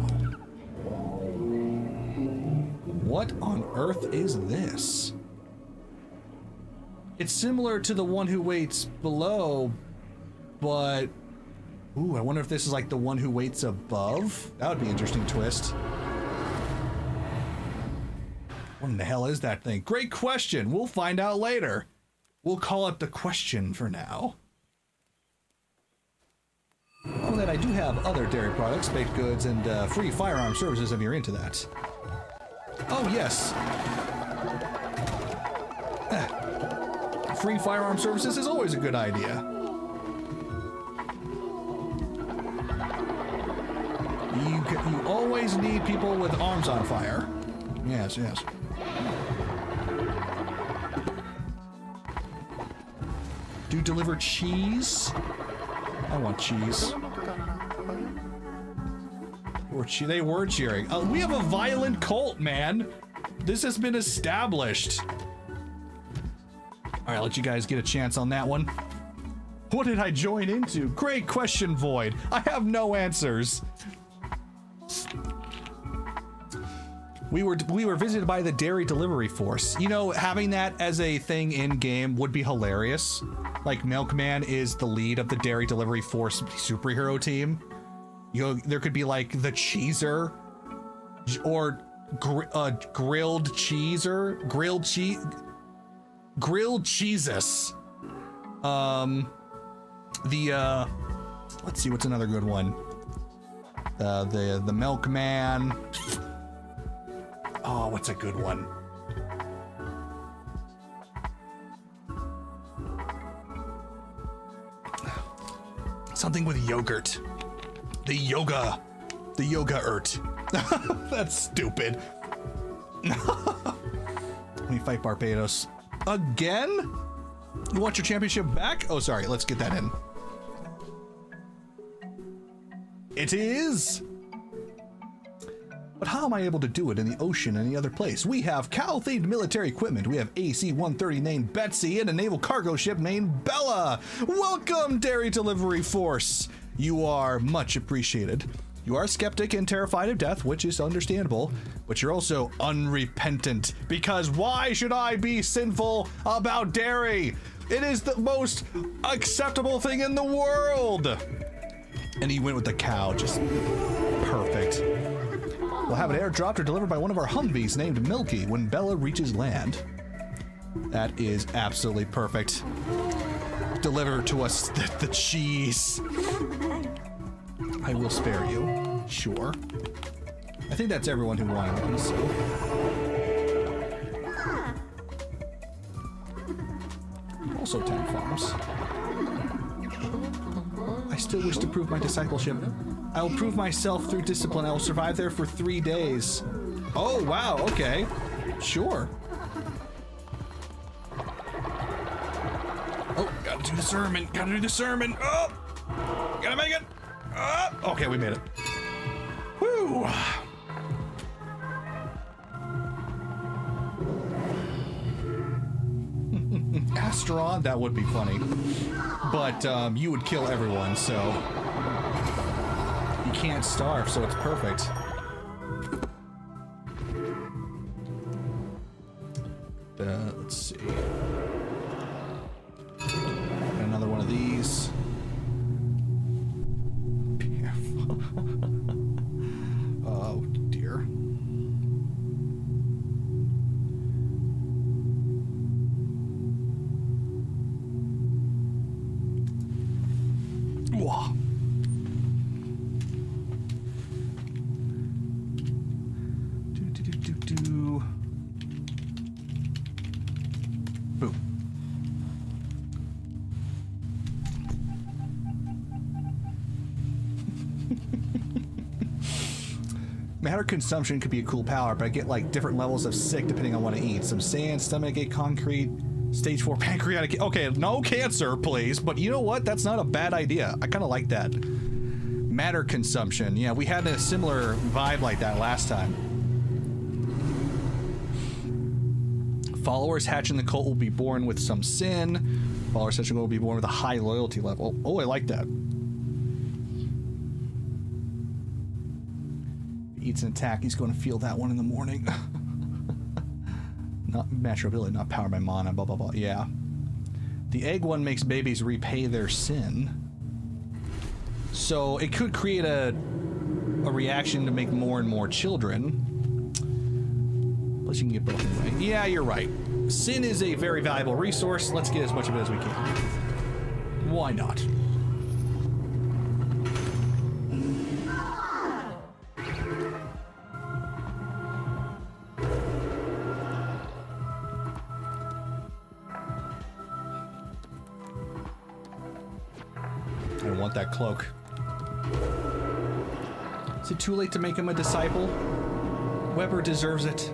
What on earth is this? It's similar to the one who waits below, but... Ooh, I wonder if this is like the one who waits above? That would be an interesting twist. What in the hell is that thing? Great question. We'll find out later. We'll call it the question for now. Oh, that I do have other dairy products, baked goods, and free firearm services if you're into that. Oh, yes. Free firearm services is always a good idea. You always need people with arms on fire. Yes, yes. Do you deliver cheese? I want cheese. They were cheering. We have a violent cult, man. This has been established. All right, I'll let you guys get a chance on that one. What did I join into? Great question, Void. I have no answers. We were visited by the dairy delivery force. You know, having that as a thing in game would be hilarious. Like Milkman is the lead of the dairy delivery force superhero team. You know, there could be like the Cheeser or grilled cheeser, grilled cheeses. Let's see what's another good one. The Milkman. Oh, what's a good one? Something with yogurt. The yoga-urt. That's stupid. Let me fight Barbados. Again? You want your championship back? Oh, sorry. Let's get that in. It is. But how am I able to do it in the ocean or any other place? We have cow-themed military equipment. We have AC-130 named Betsy and a naval cargo ship named Bella. Welcome, Dairy Delivery Force. You are much appreciated. You are skeptic and terrified of death, which is understandable, but you're also unrepentant, because why should I be sinful about dairy? It is the most acceptable thing in the world. And he went with the cow, just perfect. We'll have it airdropped or delivered by one of our Humvees named Milky when Bella reaches land. That is absolutely perfect. Deliver to us the cheese. I will spare you. Sure. I think that's everyone who wanted one, so. Also 10 farms. I still wish to prove my discipleship. I will prove myself through discipline. I will survive there for 3 days. Oh, wow, okay. Sure. Oh, gotta do the sermon. Gotta do the sermon. Oh! Gotta make it! Okay, we made it. Woo! Asteron, that would be funny. But you would kill everyone, so you can't starve, so it's perfect. Let's see. Another one of these. Oh dear. Whoa. Do. Boom. Matter consumption could be a cool power, but I get like different levels of sick depending on what I eat. Some sand, stomachache, concrete, stage 4 pancreatic. Okay, no cancer, please. But you know what? That's not a bad idea. I kind of like that. Matter consumption. Yeah, we had a similar vibe like that last time. Followers hatching the cult will be born with some sin. Followers hatching the cult will be born with a high loyalty level. Oh, I like that. If he eats an attack, he's going to feel that one in the morning. Not natural ability, not powered by mana, blah, blah, blah. Yeah. The egg one makes babies repay their sin. So it could create a reaction to make more and more children. Plus you can get both anyway. Yeah, you're right. Sin is a very valuable resource. Let's get as much of it as we can. Why not? I don't want that cloak. Is it too late to make him a disciple? Weber deserves it.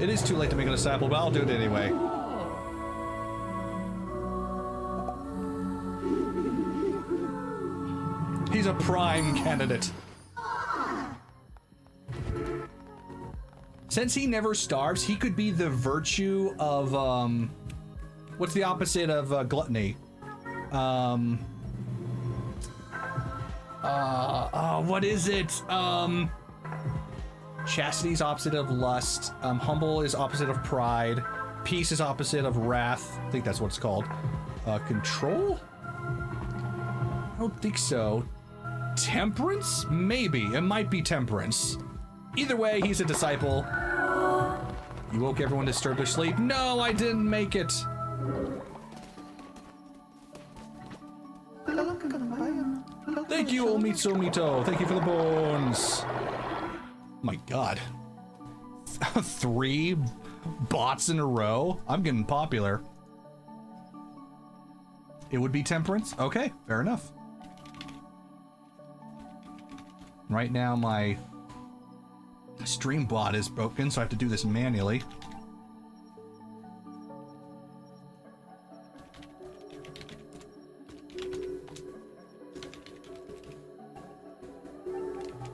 It is too late to make a disciple, but I'll do it anyway. He's a prime candidate. Since he never starves, he could be the virtue of, what's the opposite of gluttony? What is it? Chastity's opposite of lust. Humble is opposite of pride. Peace is opposite of wrath. I think that's what it's called. Control? I don't think so. Temperance? Maybe. It might be temperance. Either way, he's a disciple. You woke everyone to disturb their sleep. No, I didn't make it. Thank you, Omitsu Mito. Thank you for the bones. My God. 3 bots in a row? I'm getting popular. It would be temperance? Okay, fair enough. Right now, my stream bot is broken, so I have to do this manually.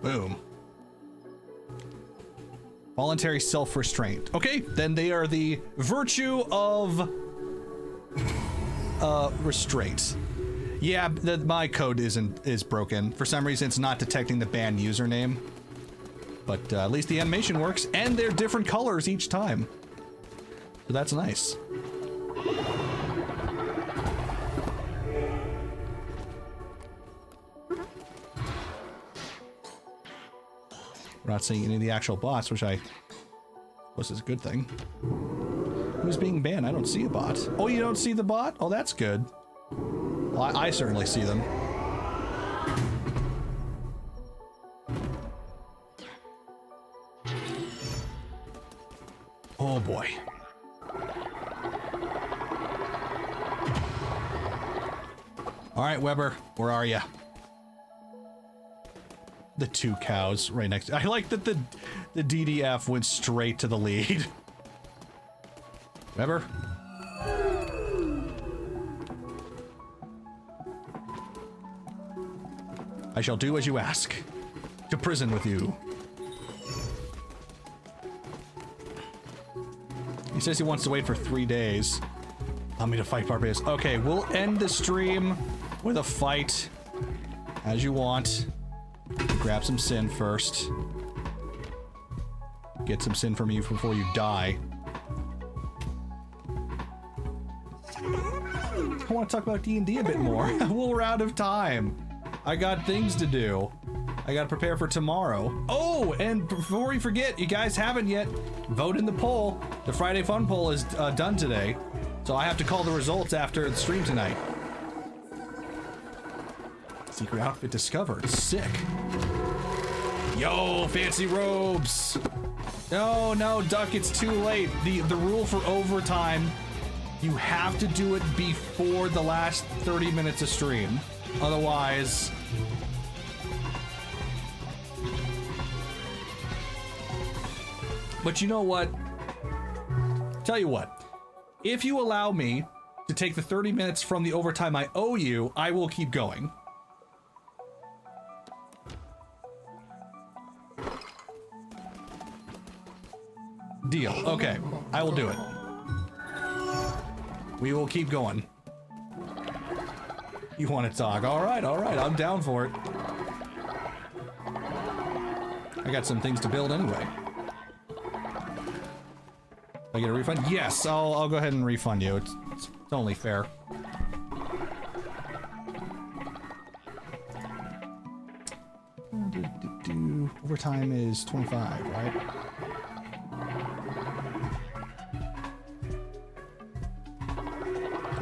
Boom. Voluntary self-restraint. Okay, then they are the virtue of restraint. Yeah, my code is broken. For some reason, it's not detecting the banned username. But at least the animation works, and they're different colors each time. So that's nice. We're not seeing any of the actual bots, which I suppose is a good thing. Who's being banned? I don't see a bot. Oh, you don't see the bot? Oh, that's good. Well, I certainly see them. Oh boy. All right, Weber, where are you? The 2 cows right next to... I like that the DDF went straight to the lead. Weber? I shall do as you ask. To prison with you. He says he wants to wait for 3 days. Allow me to fight Barbados. Okay, we'll end the stream with a fight. As you want. Grab some sin first. Get some sin from you before you die. I want to talk about D&D a bit more. Well, we're out of time. I got things to do. I got to prepare for tomorrow. Oh, and before we forget, you guys haven't yet, vote in the poll. The Friday Fun poll is done today. So I have to call the results after the stream tonight. Secret outfit discovered. Sick. Yo, fancy robes. No, no, Duck, it's too late. The rule for overtime, you have to do it before the last 30 minutes of stream. Otherwise... But you know what? Tell you what. If you allow me to take the 30 minutes from the overtime I owe you, I will keep going. Deal. Okay, I will do it. We will keep going. You want to talk? All right, I'm down for it. I got some things to build anyway. I get a refund? Yes, I'll go ahead and refund you. It's only fair. Overtime is 25, right?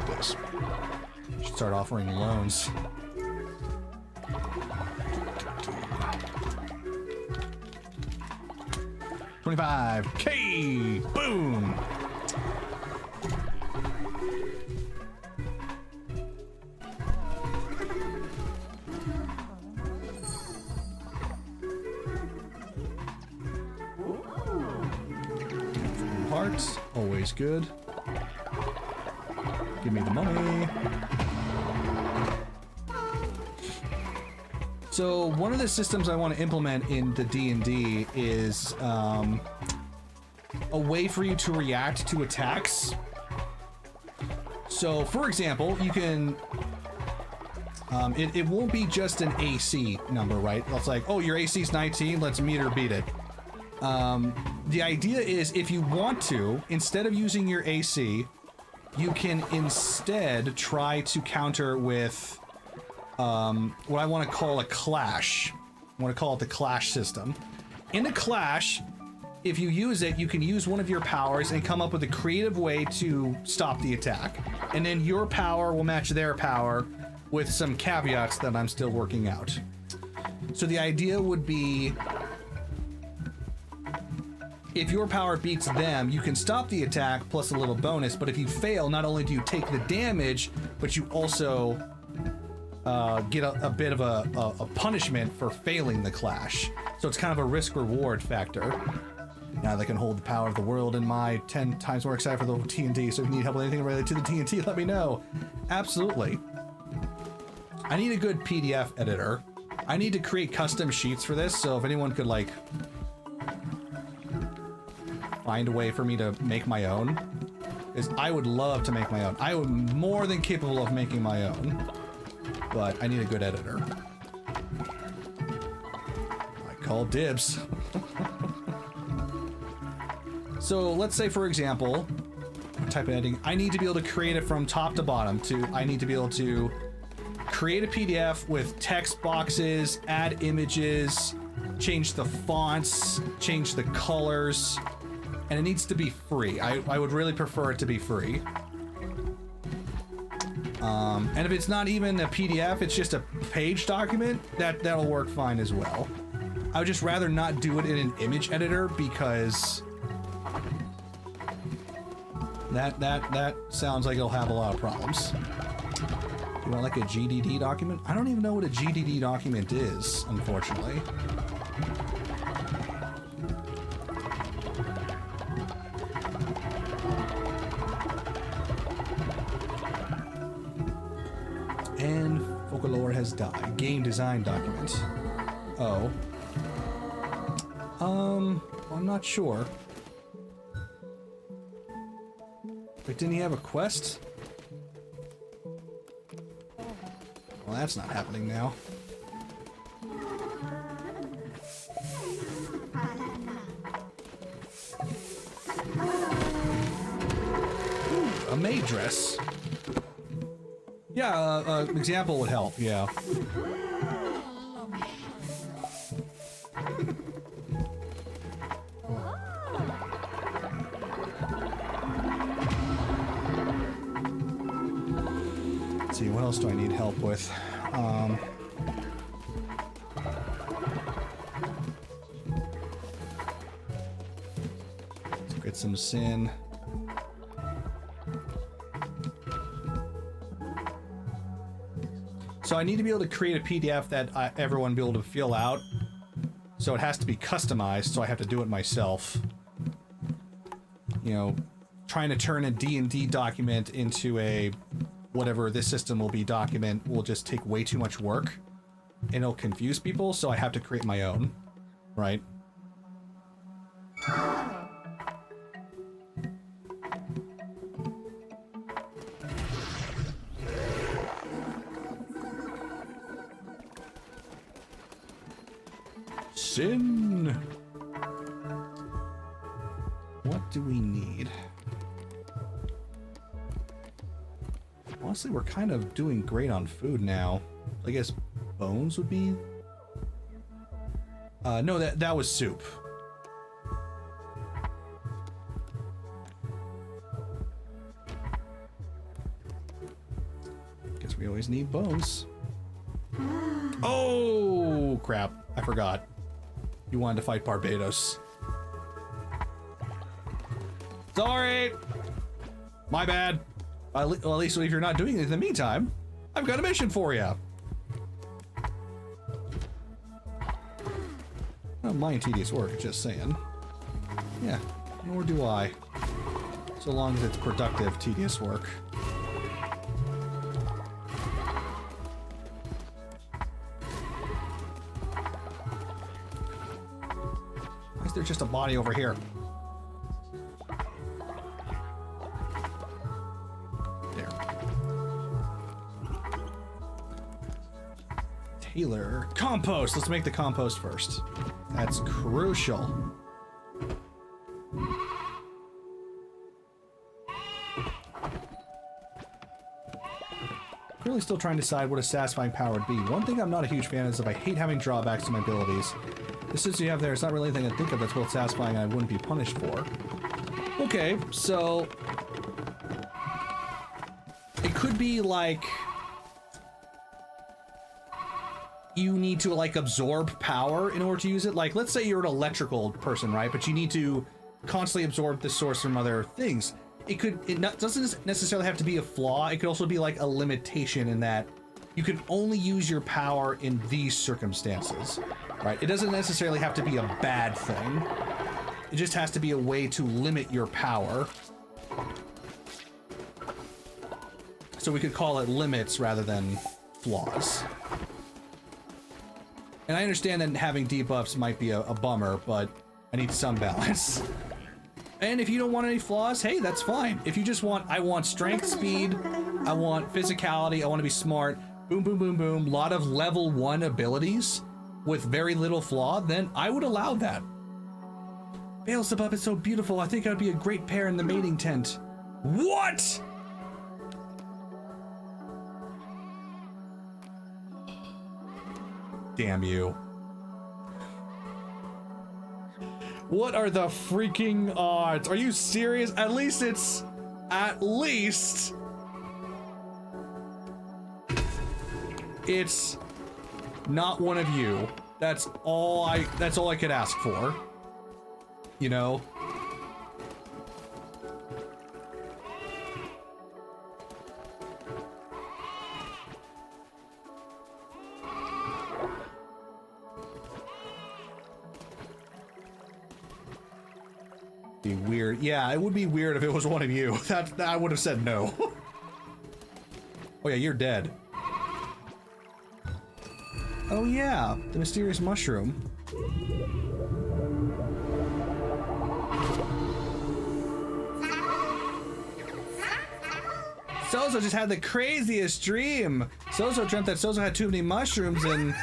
This. Should start offering loans. $25K! Boom! Hearts, always good. Give me the money. So one of the systems I want to implement in the D&D is a way for you to react to attacks. So for example, you can it won't be just an AC number, right? It's like, oh, your AC is 19, let's meet or beat it. The idea is if you want to, instead of using your AC, you can instead try to counter with what I want to call a clash. I want to call it the clash system. In a clash, if you use it, you can use one of your powers and come up with a creative way to stop the attack. And then your power will match their power with some caveats that I'm still working out. So the idea would be, if your power beats them, you can stop the attack plus a little bonus, but if you fail, not only do you take the damage, but you also get a bit of a punishment for failing the clash. So it's kind of a risk-reward factor. Now that I can hold the power of the world in my 10 times more excited for the TNT, so if you need help with anything related to the TNT, let me know. Absolutely. I need a good PDF editor. I need to create custom sheets for this, so if anyone could, like, find a way for me to make my own, is I would love to make my own. I am more than capable of making my own, but I need a good editor. I call dibs. So let's say, for example, type of editing, I need to be able to create it from top to bottom. I need to be able to create a PDF with text boxes, add images, change the fonts, change the colors, and it needs to be free. I would really prefer it to be free. And if it's not even a PDF, it's just a page document, that'll work fine as well. I would just rather not do it in an image editor because that sounds like it'll have a lot of problems. You want like a GDD document? I don't even know what a GDD document is, unfortunately. And Folklore has died. Game design document. Oh. I'm not sure. But didn't he have a quest? Well, that's not happening now. Ooh, a maid dress. Yeah, example would help, yeah. Let's see, what else do I need help with? Let's get some sin. So I need to be able to create a PDF that everyone will be able to fill out. So it has to be customized, so I have to do it myself. You know, trying to turn a D&D document into a whatever this system will be document will just take way too much work. And it'll confuse people, so I have to create my own. Right? Sin. What What do we need? Honestly, we're kind of doing great on food now. I guess bones would be... no, that was soup. Guess we always need bones. Oh, crap. I forgot. You wanted to fight Barbados. Sorry! My bad. Well, at least if you're not doing it in the meantime, I've got a mission for you. I don't mind tedious work, just saying. Yeah, nor do I. So long as it's productive, tedious work. Why is there just a body over here? Taylor. Compost! Let's make the compost first. That's crucial. Really still trying to decide what a satisfying power would be. One thing I'm not a huge fan of is if I hate having drawbacks to my abilities. The system you have there is not really anything I think of that's both satisfying and I wouldn't be punished for. Okay, so... it could be like... you need to like absorb power in order to use it. Like, let's say you're an electrical person, right? But you need to constantly absorb the source from other things. It doesn't necessarily have to be a flaw. It could also be like a limitation in that you can only use your power in these circumstances, right? It doesn't necessarily have to be a bad thing. It just has to be a way to limit your power. So we could call it limits rather than flaws. And I understand that having debuffs might be a bummer, but I need some balance. And if you don't want any flaws, hey, that's fine. If you just want, I want strength, speed, I want physicality, I want to be smart, boom, boom, boom, boom, lot of level 1 abilities with very little flaw, then I would allow that. Beelzebub is so beautiful. I think I would be a great pair in the mating tent. What? Damn you. What are the freaking odds? Are you serious? At least it's not one of you. That's all I could ask for. You know? Be weird. Yeah, it would be weird if it was one of you. That I would have said no. Oh yeah, you're dead. Oh yeah, the mysterious mushroom. Sozo just had the craziest dream. Sozo dreamt that Sozo had too many mushrooms and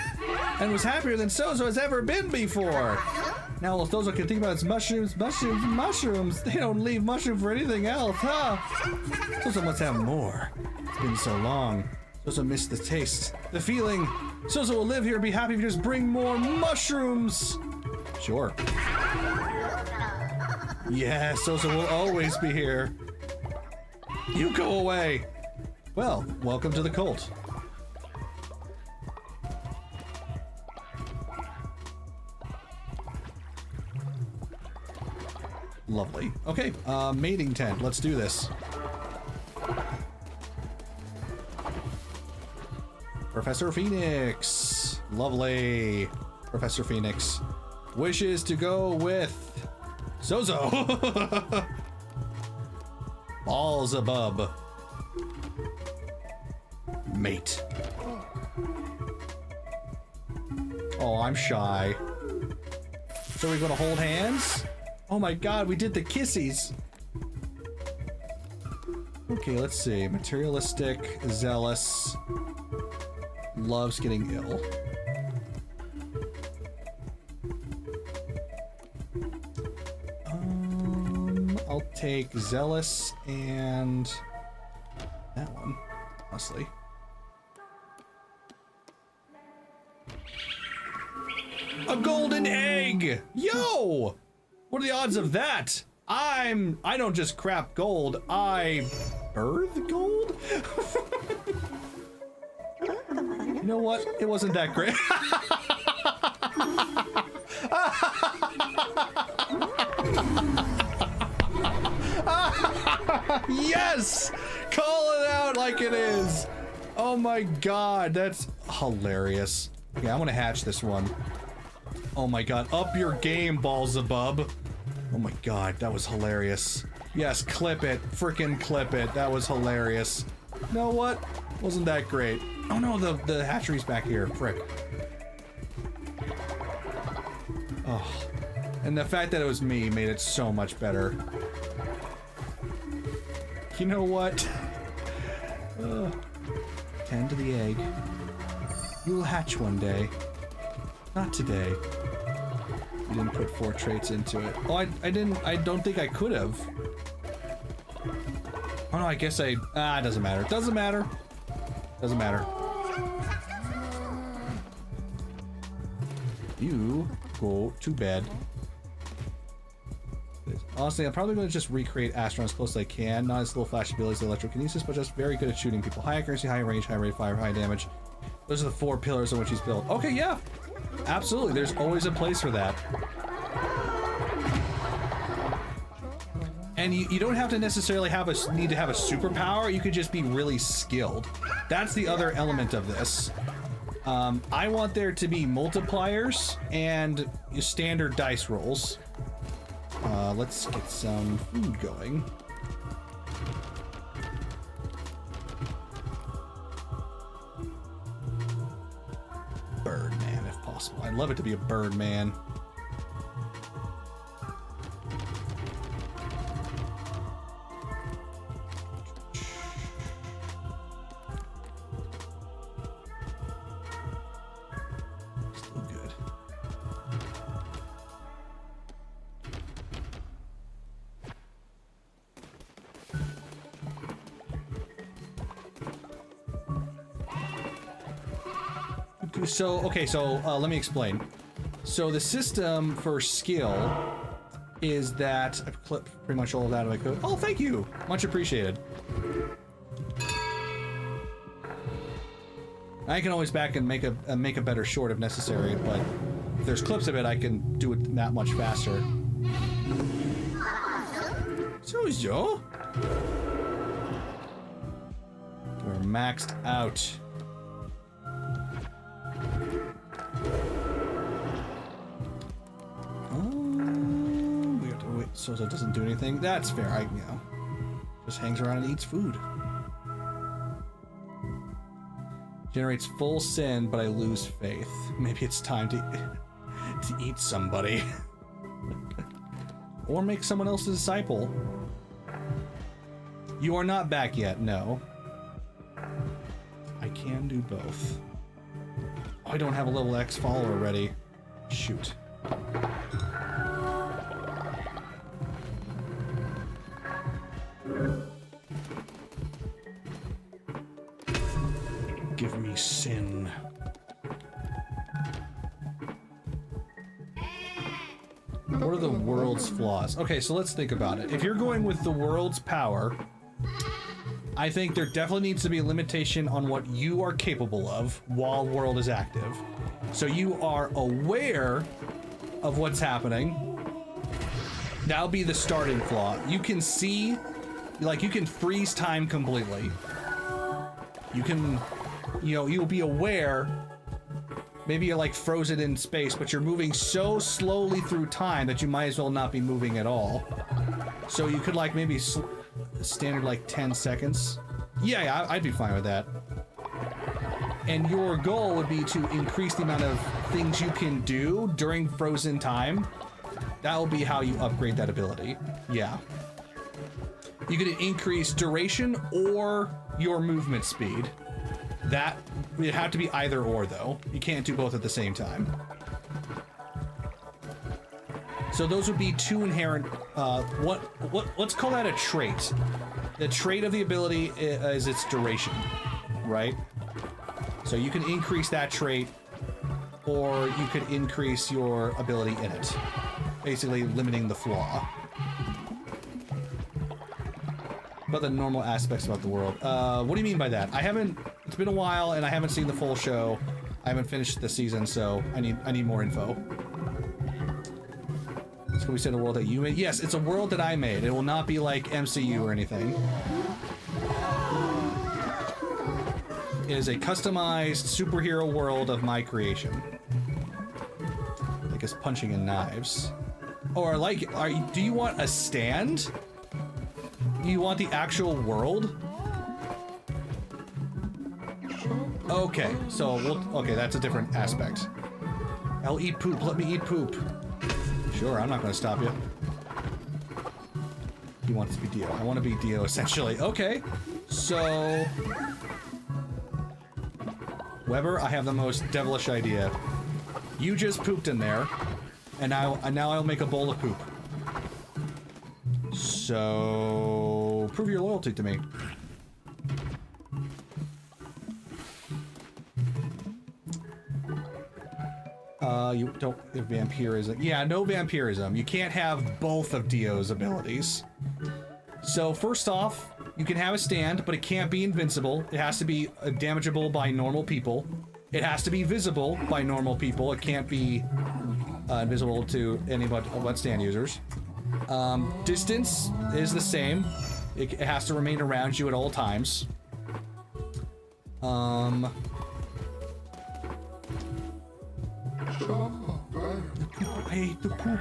was happier than Sozo has ever been before. Now if Sozo can think about its mushrooms, they don't leave mushroom for anything else, huh? Sozo must have more. It's been so long. Sozo missed the taste, the feeling. Sozo will live here and be happy if you just bring more mushrooms. Sure. Yeah, Sozo will always be here. You go away. Well, welcome to the cult. Lovely. Okay, mating tent. Let's do this. Professor Phoenix. Lovely. Professor Phoenix wishes to go with Sozo. Beelzebub. Mate. Oh, I'm shy. So we're gonna hold hands? Oh my god, we did the kissies. Okay, let's see. Materialistic, zealous, loves getting ill. take Zealous and that one, honestly. A golden egg! Yo! What are the odds of that? I don't just crap gold, I birth gold? You know what? It wasn't that great. Yes! Call it out like it is. Oh my god, that's hilarious. Yeah, I'm gonna hatch this one. Oh my god, up your game, Balzabub. Oh my god, that was hilarious. Yes, clip it. Frickin' clip it. That was hilarious. You know what? Wasn't that great. Oh no, the hatchery's back here. Frick. Oh. And the fact that it was me made it so much better. You know what? Tend to the egg. You will hatch one day. Not today. You didn't put 4 traits into it. Oh, I don't think I could have. Oh no, I guess it doesn't matter. It doesn't matter. Doesn't matter. You go to bed. Honestly, I'm probably going to just recreate Astron as close as I can. Not as little flash abilities of electrokinesis, but just very good at shooting people. High accuracy, high range, high rate of fire, high damage. Those are the 4 pillars on which he's built. Okay, yeah. Absolutely. There's always a place for that. And you don't have to necessarily need to have a superpower. You could just be really skilled. That's the other element of this. I want there to be multipliers and standard dice rolls. Let's get some food going. Birdman, if possible. I'd love it to be a Birdman. So, okay, so let me explain. So the system for skill is that I've clipped pretty much all of that of my code. Oh, thank you. Much appreciated. I can always back and make a better short if necessary, but if there's clips of it, I can do it that much faster. So, yo. We're maxed out. We have to wait so it doesn't do anything. That's fair. Just hangs around and eats food. Generates full sin, but I lose faith. Maybe it's time to eat somebody. Or make someone else a disciple. You are not back yet, no. I can do both. Oh, I don't have a level X follower ready. Shoot. Give me sin. What are the world's flaws? Okay, so let's think about it. If you're going with the world's power, I think there definitely needs to be a limitation on what you are capable of while world is active. So you are aware of what's happening. That'll be the starting flaw. You can see, like, you can freeze time completely. You can, you'll be aware. Maybe you're like frozen in space, but you're moving so slowly through time that you might as well not be moving at all. So you could like maybe standard like 10 seconds. Yeah, I'd be fine with that. And your goal would be to increase the amount of things you can do during frozen time. That will be how you upgrade that ability. Yeah. You could increase duration or your movement speed. That would have to be either or though. You can't do both at the same time. So those would be two inherent, let's call that a trait. The trait of the ability is its duration, right? So you can increase that trait, or you could increase your ability in it. Basically limiting the flaw. About the normal aspects about the world. What do you mean by that? It's been a while and I haven't seen the full show. I haven't finished the season, so I need more info. So we said a world that you made? Yes, it's a world that I made. It will not be like MCU or anything. It is a customized superhero world of my creation. Like it's punching in knives. Or like, do you want a stand? You want the actual world? Okay, so okay, that's a different aspect. I'll eat poop. Let me eat poop. Sure, I'm not going to stop you. He wants to be Dio. I want to be Dio, essentially. Okay, so Weber, I have the most devilish idea. You just pooped in there, and now I'll make a bowl of poop. So prove your loyalty to me. You don't have vampirism. Yeah, no vampirism. You can't have both of Dio's abilities. So first off, you can have a stand, but it can't be invincible. It has to be damageable by normal people. It has to be visible by normal people. It can't be invisible to any but stand users. Distance is the same. It has to remain around you at all times. I hate the poop.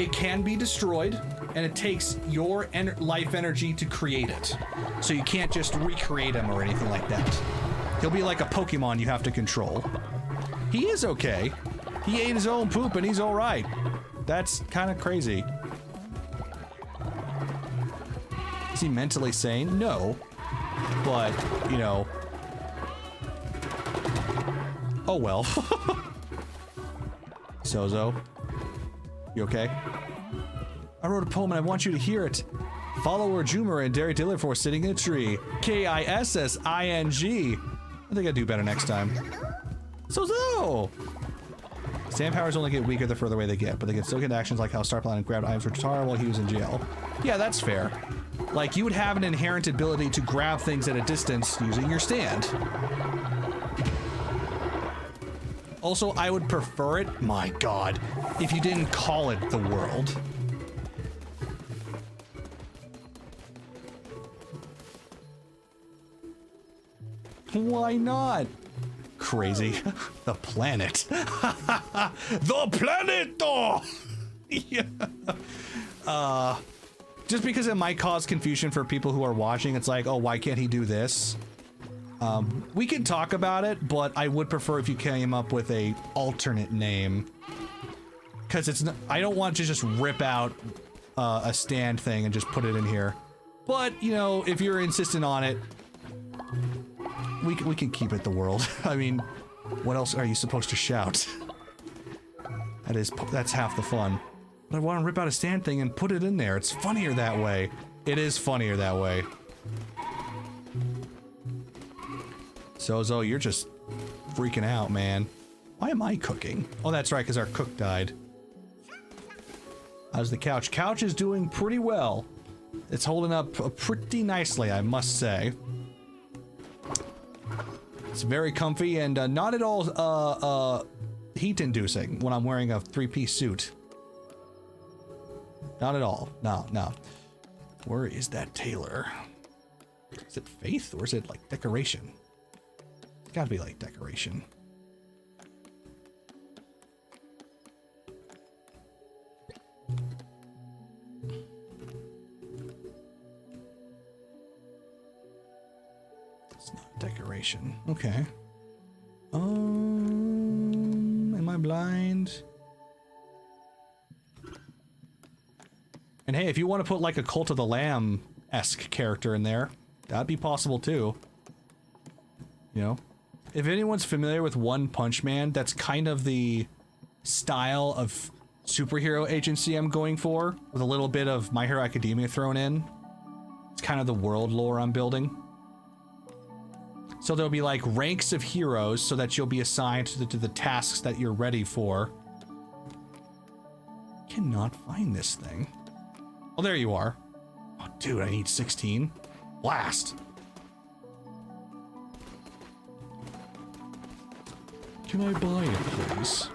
It can be destroyed, and it takes your life energy to create it. So you can't just recreate him or anything like that. He'll be like a Pokemon you have to control. He is okay. He ate his own poop and he's alright. That's kind of crazy. Is he mentally sane? No. But, you know. Oh well. Sozo. You okay? I wrote a poem and I want you to hear it. Follower Jumer and Derry Diller for sitting in a tree. Kissing. I think I'll do better next time. Sozo! Stand powers only get weaker the further away they get, but they can still get actions like how Star Planet grabbed items for Totara while he was in jail. Yeah, that's fair. Like, you would have an inherent ability to grab things at a distance using your stand. Also, I would prefer it, my god, if you didn't call it the world. Why not? Crazy. The planet. The planet! Oh! Yeah. Just because it might cause confusion for people who are watching, it's like, oh, why can't he do this? We can talk about it, but I would prefer if you came up with a alternate name. Because it's not, I don't want to just rip out a stand thing and just put it in here. But, you know, if you're insistent on it, we can keep it the world. I mean, what else are you supposed to shout? That's half the fun. But I want to rip out a stand thing and put it in there. It's funnier that way. It is funnier that way. Sozo, you're just freaking out, man. Why am I cooking? Oh, that's right, because our cook died. How's the couch? Couch is doing pretty well. It's holding up pretty nicely, I must say. It's very comfy and not at all heat-inducing when I'm wearing a three-piece suit. Not at all. No, no. Where is that tailor? Is it faith or is it like decoration? It's gotta be like decoration. It's not decoration. Okay. Am I blind? And hey, if you want to put like a Cult of the Lamb-esque character in there, that'd be possible too. You know? If anyone's familiar with One Punch Man, that's kind of the style of superhero agency I'm going for, with a little bit of My Hero Academia thrown in. It's kind of the world lore I'm building. So there'll be like ranks of heroes so that you'll be assigned to the tasks that you're ready for. Cannot find this thing. Oh, there you are. Oh, dude, I need 16. Blast. Can I buy it, please?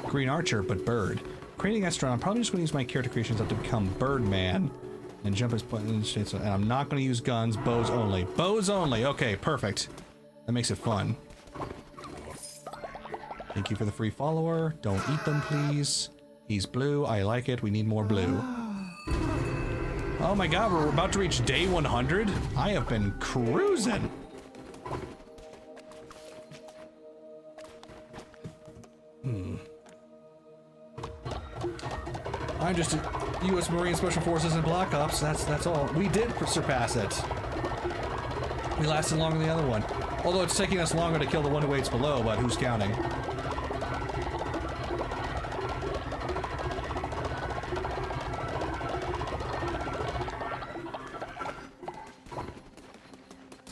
Green Archer, but bird. Creating astronaut, I'm probably just going to use my character creations up to become Birdman. And jump his point in the states. And I'm not going to use guns, bows only. Bows only! Okay, perfect. That makes it fun. Thank you for the free follower. Don't eat them, please. He's blue. I like it. We need more blue. Oh my god, we're about to reach day 100? I have been cruising. I'm just a U.S. Marine Special Forces and Black Ops. That's all. We did surpass it. We lasted longer than the other one. Although it's taking us longer to kill the one who waits below, but who's counting?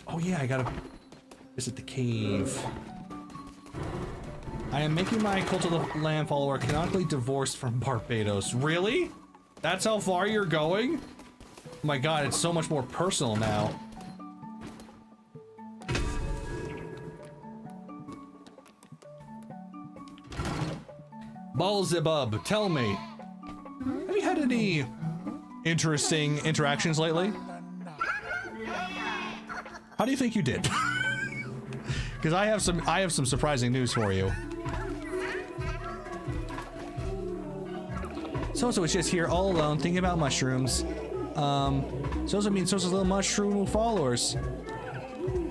Oh yeah, I gotta visit the cave. I am making my Cult of the Lamb follower canonically divorced from Barbados. Really? That's how far you're going? Oh my god, it's so much more personal now. Balzebub, tell me, have you had any interesting interactions lately? How do you think you did? Because I have some surprising news for you. So-so is just here all alone thinking about mushrooms. So-so means So-so's little mushroom followers.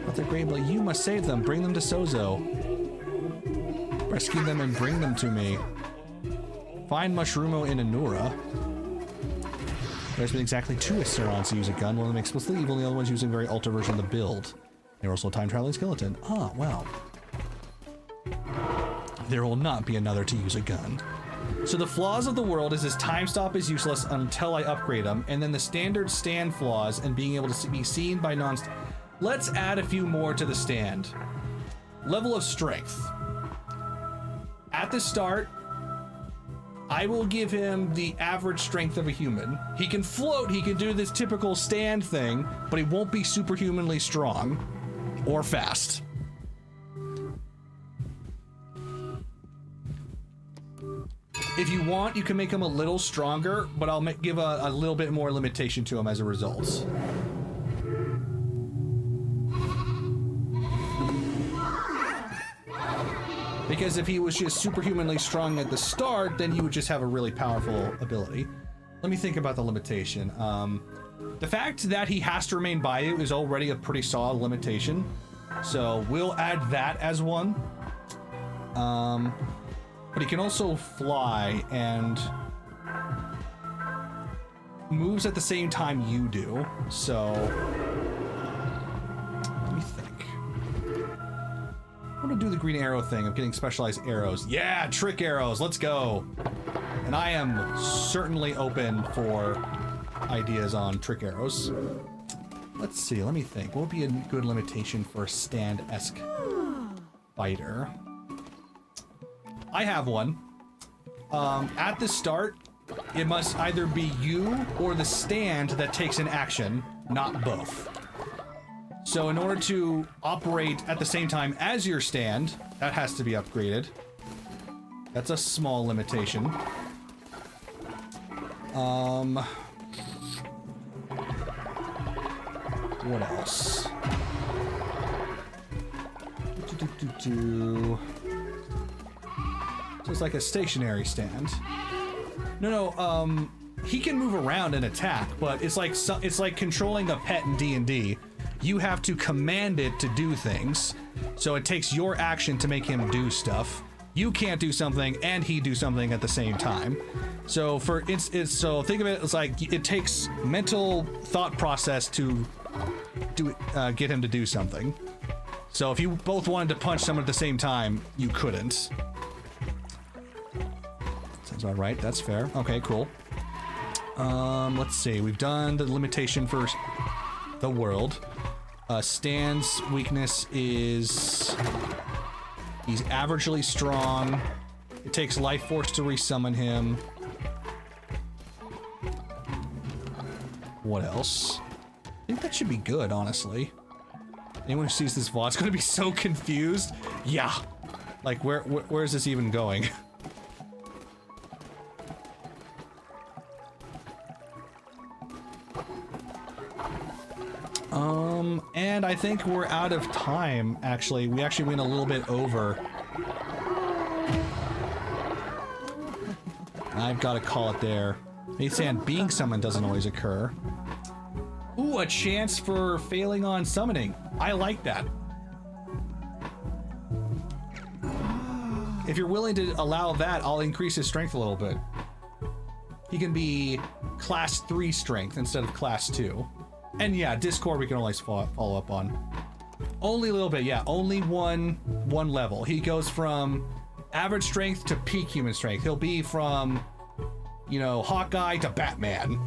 But they're great, but you must save them. Bring them to So-so. Rescue them and bring them to me. Find Mushrumo in Anura. There's been exactly 2 Asterons to use a gun, one of them explicitly evil, the other one's using a very altered version of the build. They're also a time-traveling skeleton. Ah, well. There will not be another to use a gun. So the flaws of the world is this time stop is useless until I upgrade them, and then the standard stand flaws and being able to be seen by non- Let's add a few more to the stand. Level of strength. At the start, I will give him the average strength of a human. He can float, he can do this typical stand thing, but he won't be superhumanly strong or fast. If you want, you can make him a little stronger, but I'll give a little bit more limitation to him as a result. Because if he was just superhumanly strong at the start, then you would just have a really powerful ability. Let me think about the limitation. The fact that he has to remain by you is already a pretty solid limitation. So we'll add that as one. But he can also fly and moves at the same time you do. So let me think. I'm gonna do the green arrow thing of getting specialized arrows. Yeah, trick arrows, let's go. And I am certainly open for ideas on trick arrows. Let's see, let me think. What would be a good limitation for a stand-esque fighter? I have one. At the start, it must either be you or the stand that takes an action, not both. So in order to operate at the same time as your stand, that has to be upgraded. That's a small limitation. What else? So it's like a stationary stand. No, he can move around and attack, but it's like controlling a pet in D&D. You have to command it to do things, so it takes your action to make him do stuff. You can't do something and he do something at the same time. So so think of it as like it takes mental thought process to get him to do something. So if you both wanted to punch someone at the same time, you couldn't. Sounds about right. That's fair. Okay, cool. Let's see. We've done the limitation for the world. Stan's weakness is he's averagely strong. It takes life force to resummon him. What else? I think that should be good, honestly. Anyone who sees this VOD's gonna be so confused. Yeah. Like, where is this even going? And I think we're out of time, actually. We actually went a little bit over. I've got to call it there. Maysan, being summoned doesn't always occur. Ooh, a chance for failing on summoning. I like that. If you're willing to allow that, I'll increase his strength a little bit. He can be class 3 strength instead of class 2. And yeah, Discord we can always follow up on. Only a little bit, yeah. Only one level. He goes from average strength to peak human strength. He'll be from, you know, Hawkeye to Batman.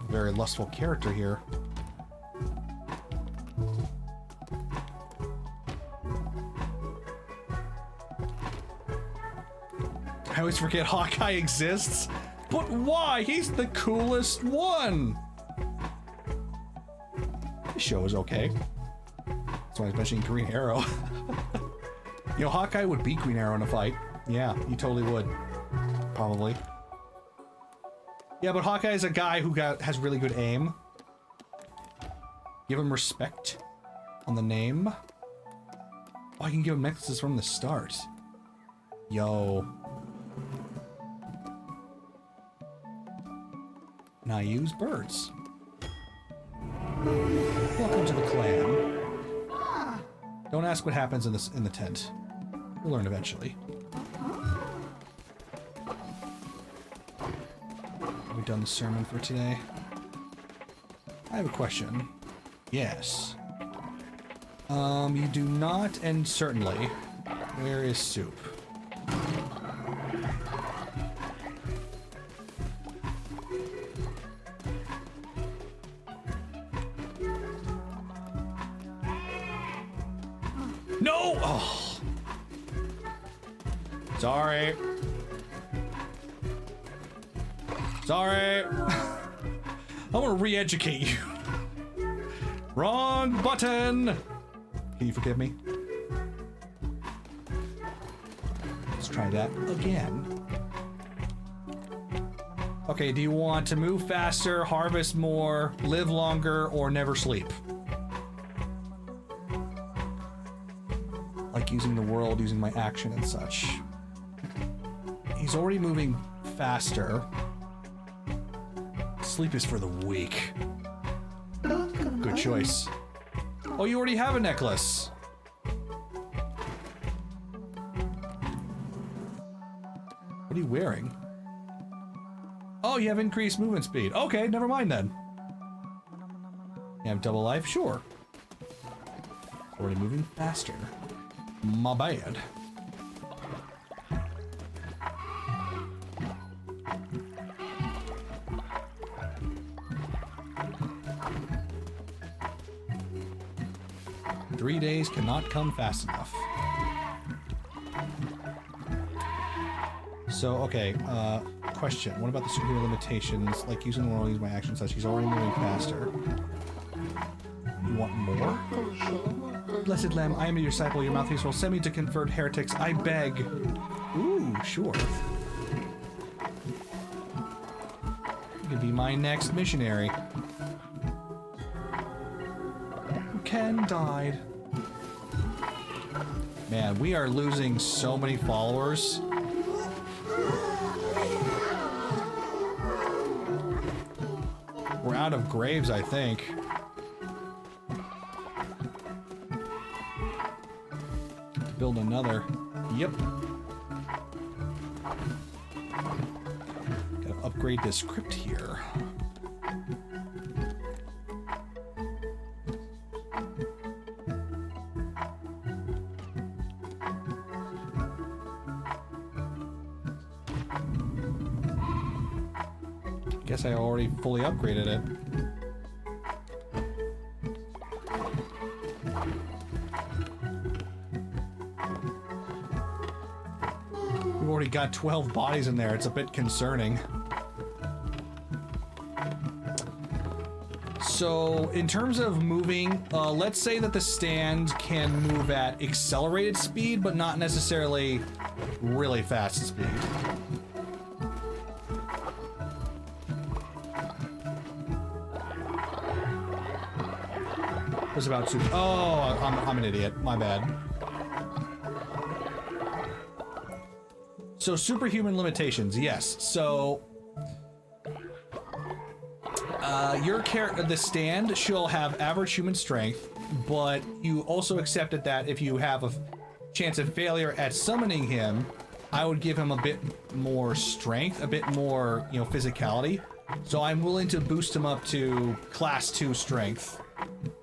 Very lustful character here. I always forget Hawkeye exists. But why? He's the coolest one! The show is okay. That's why I was mentioning Green Arrow. You know, Hawkeye would beat Green Arrow in a fight. Yeah, he totally would. Probably. Yeah, but Hawkeye is a guy who has really good aim. Give him respect on the name. Oh, I can give him necklaces from the start. Yo. And I use birds. Welcome to the clan. Don't ask what happens in the tent. We'll learn eventually. Have we done the sermon for today? I have a question. Yes. You do not, and certainly. Where is soup? No! Oh. Sorry. Sorry. I want to re-educate you. Wrong button! Can you forgive me? Let's try that again. Okay, do you want to move faster, harvest more, live longer, or never sleep? Like using the world, using my action and such. He's already moving faster. Sleep is for the weak. Good choice. Oh, you already have a necklace. What are you wearing? Oh, you have increased movement speed. Okay, never mind then. You have double life? Sure. Already moving faster. My bad. Three days cannot come fast enough. So, okay, question. What about the superhero limitations? Like using the world, use my action such. He's already moving faster. You want more? Blessed Lamb, I am your disciple. Your mouthpiece will send me to convert heretics. I beg. Ooh, sure. You could be my next missionary. Ken died. Man, we are losing so many followers. We're out of graves, I think. To build another. Yep. Gotta upgrade this script here. Guess I already fully upgraded it. We've already got 12 bodies in there. It's a bit concerning. So, in terms of moving, let's say that the stand can move at accelerated speed, but not necessarily really fast speed. Was about to. Oh, I'm an idiot. My bad. So, superhuman limitations, yes. So, the stand shall have average human strength, but you also accepted that if you have a chance of failure at summoning him, I would give him a bit more strength, a bit more, you know, physicality. So I'm willing to boost him up to class 2 strength,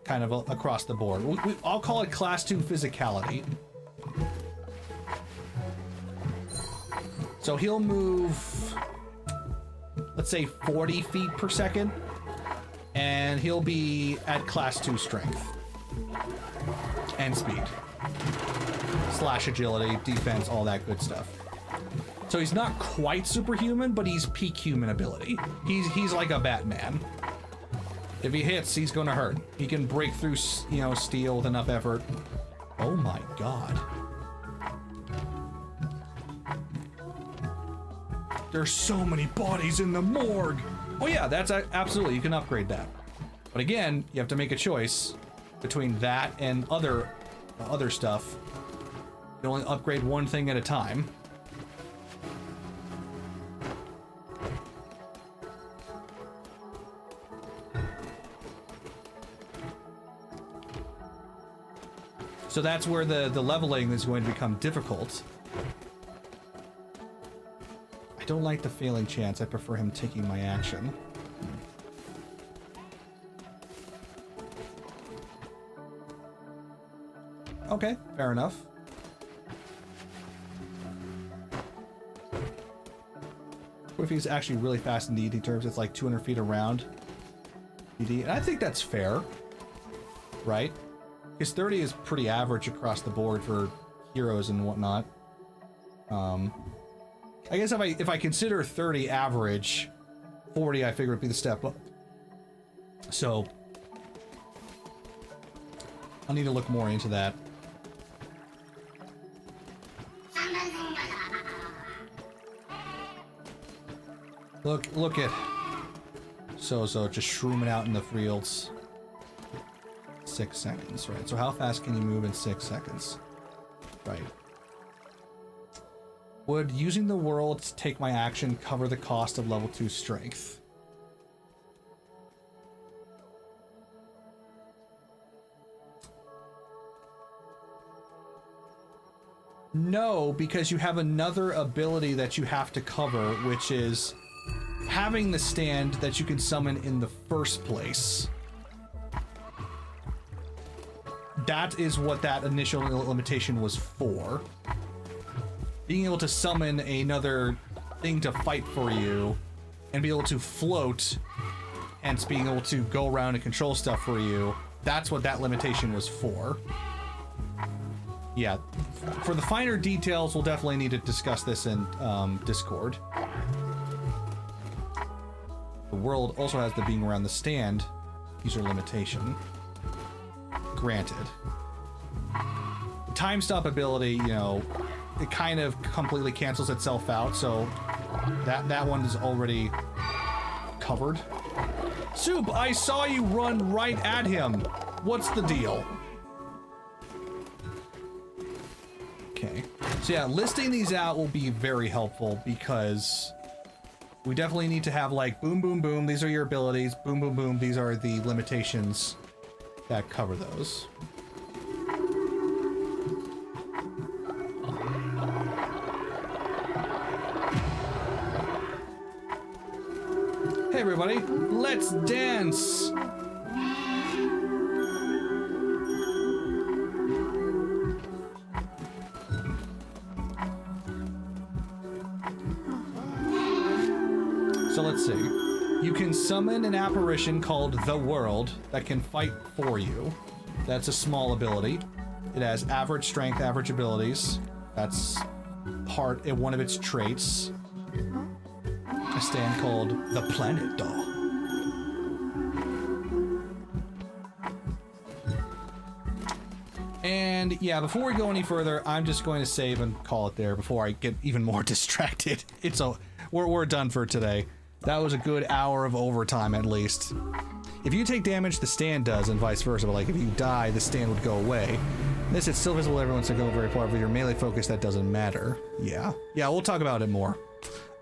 kind of across the board. I'll call it class 2 physicality. So he'll move, let's say 40 feet per second. And he'll be at class 2 strength and speed / agility, defense, all that good stuff. So he's not quite superhuman, but he's peak human ability. He's like a Batman. If he hits, he's gonna hurt. He can break through, you know, steel with enough effort. Oh my god. There's so many bodies in the morgue. Oh yeah, that's absolutely, you can upgrade that. But again, you have to make a choice between that and other stuff. You can only upgrade one thing at a time. So that's where the leveling is going to become difficult. I don't like the failing chance. I prefer him taking my action. Okay, fair enough. What if he's actually really fast in DD terms? It's like 200 feet around DD, and I think that's fair, right? Because 30 is pretty average across the board for heroes and whatnot. I guess if I consider 30 average, 40 I figure would be the step up. So I'll need to look more into that. Look at so just shrooming out in the fields. 6 seconds, right? So how fast can you move in 6 seconds? Right. Would using the world to take my action cover the cost of level 2 strength? No, because you have another ability that you have to cover, which is having the stand that you can summon in the first place. That is what that initial limitation was for. Being able to summon another thing to fight for you and be able to float and being able to go around and control stuff for you, that's what that limitation was for. Yeah, for the finer details, we'll definitely need to discuss this in Discord. The world also has the being around the stand user limitation. Granted. The time stop ability, you know, it kind of completely cancels itself out, so that one is already covered. Soup, I saw you run right at him. What's the deal? Okay. So yeah, listing these out will be very helpful because we definitely need to have like boom, boom, boom. These are your abilities. Boom, boom, boom. These are the limitations that cover those. Hey everybody, let's dance! So let's see. You can summon an apparition called the World that can fight for you. That's a small ability. It has average strength, average abilities. That's one of its traits. A stand called the Planet Doll. And yeah, before we go any further, I'm just going to save and call it there before I get even more distracted. We're done for today. That was a good hour of overtime at least. If you take damage, the stand does, and vice versa. But like if you die, the stand would go away. This, it's still visible to everyone, so go very far. With your melee focus, that doesn't matter. Yeah, we'll talk about it more.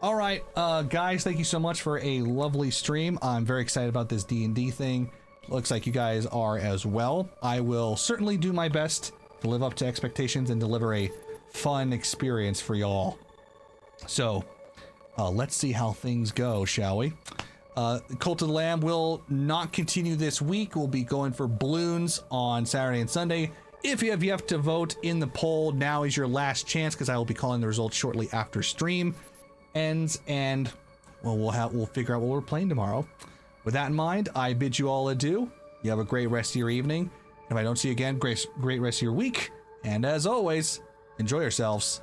All right, guys, thank you so much for a lovely stream. I'm very excited about this D&D thing. Looks like you guys are as well. I will certainly do my best to live up to expectations and deliver a fun experience for y'all. So, let's see how things go, shall we? Cult of the Lamb will not continue this week. We'll be going for balloons on Saturday and Sunday. If you have to vote in the poll, now is your last chance, because I will be calling the results shortly after stream ends, and well, we'll figure out what we're playing tomorrow. With that in mind, I bid you all adieu. You have a great rest of your evening. If I don't see you again, great rest of your week. And as always, enjoy yourselves.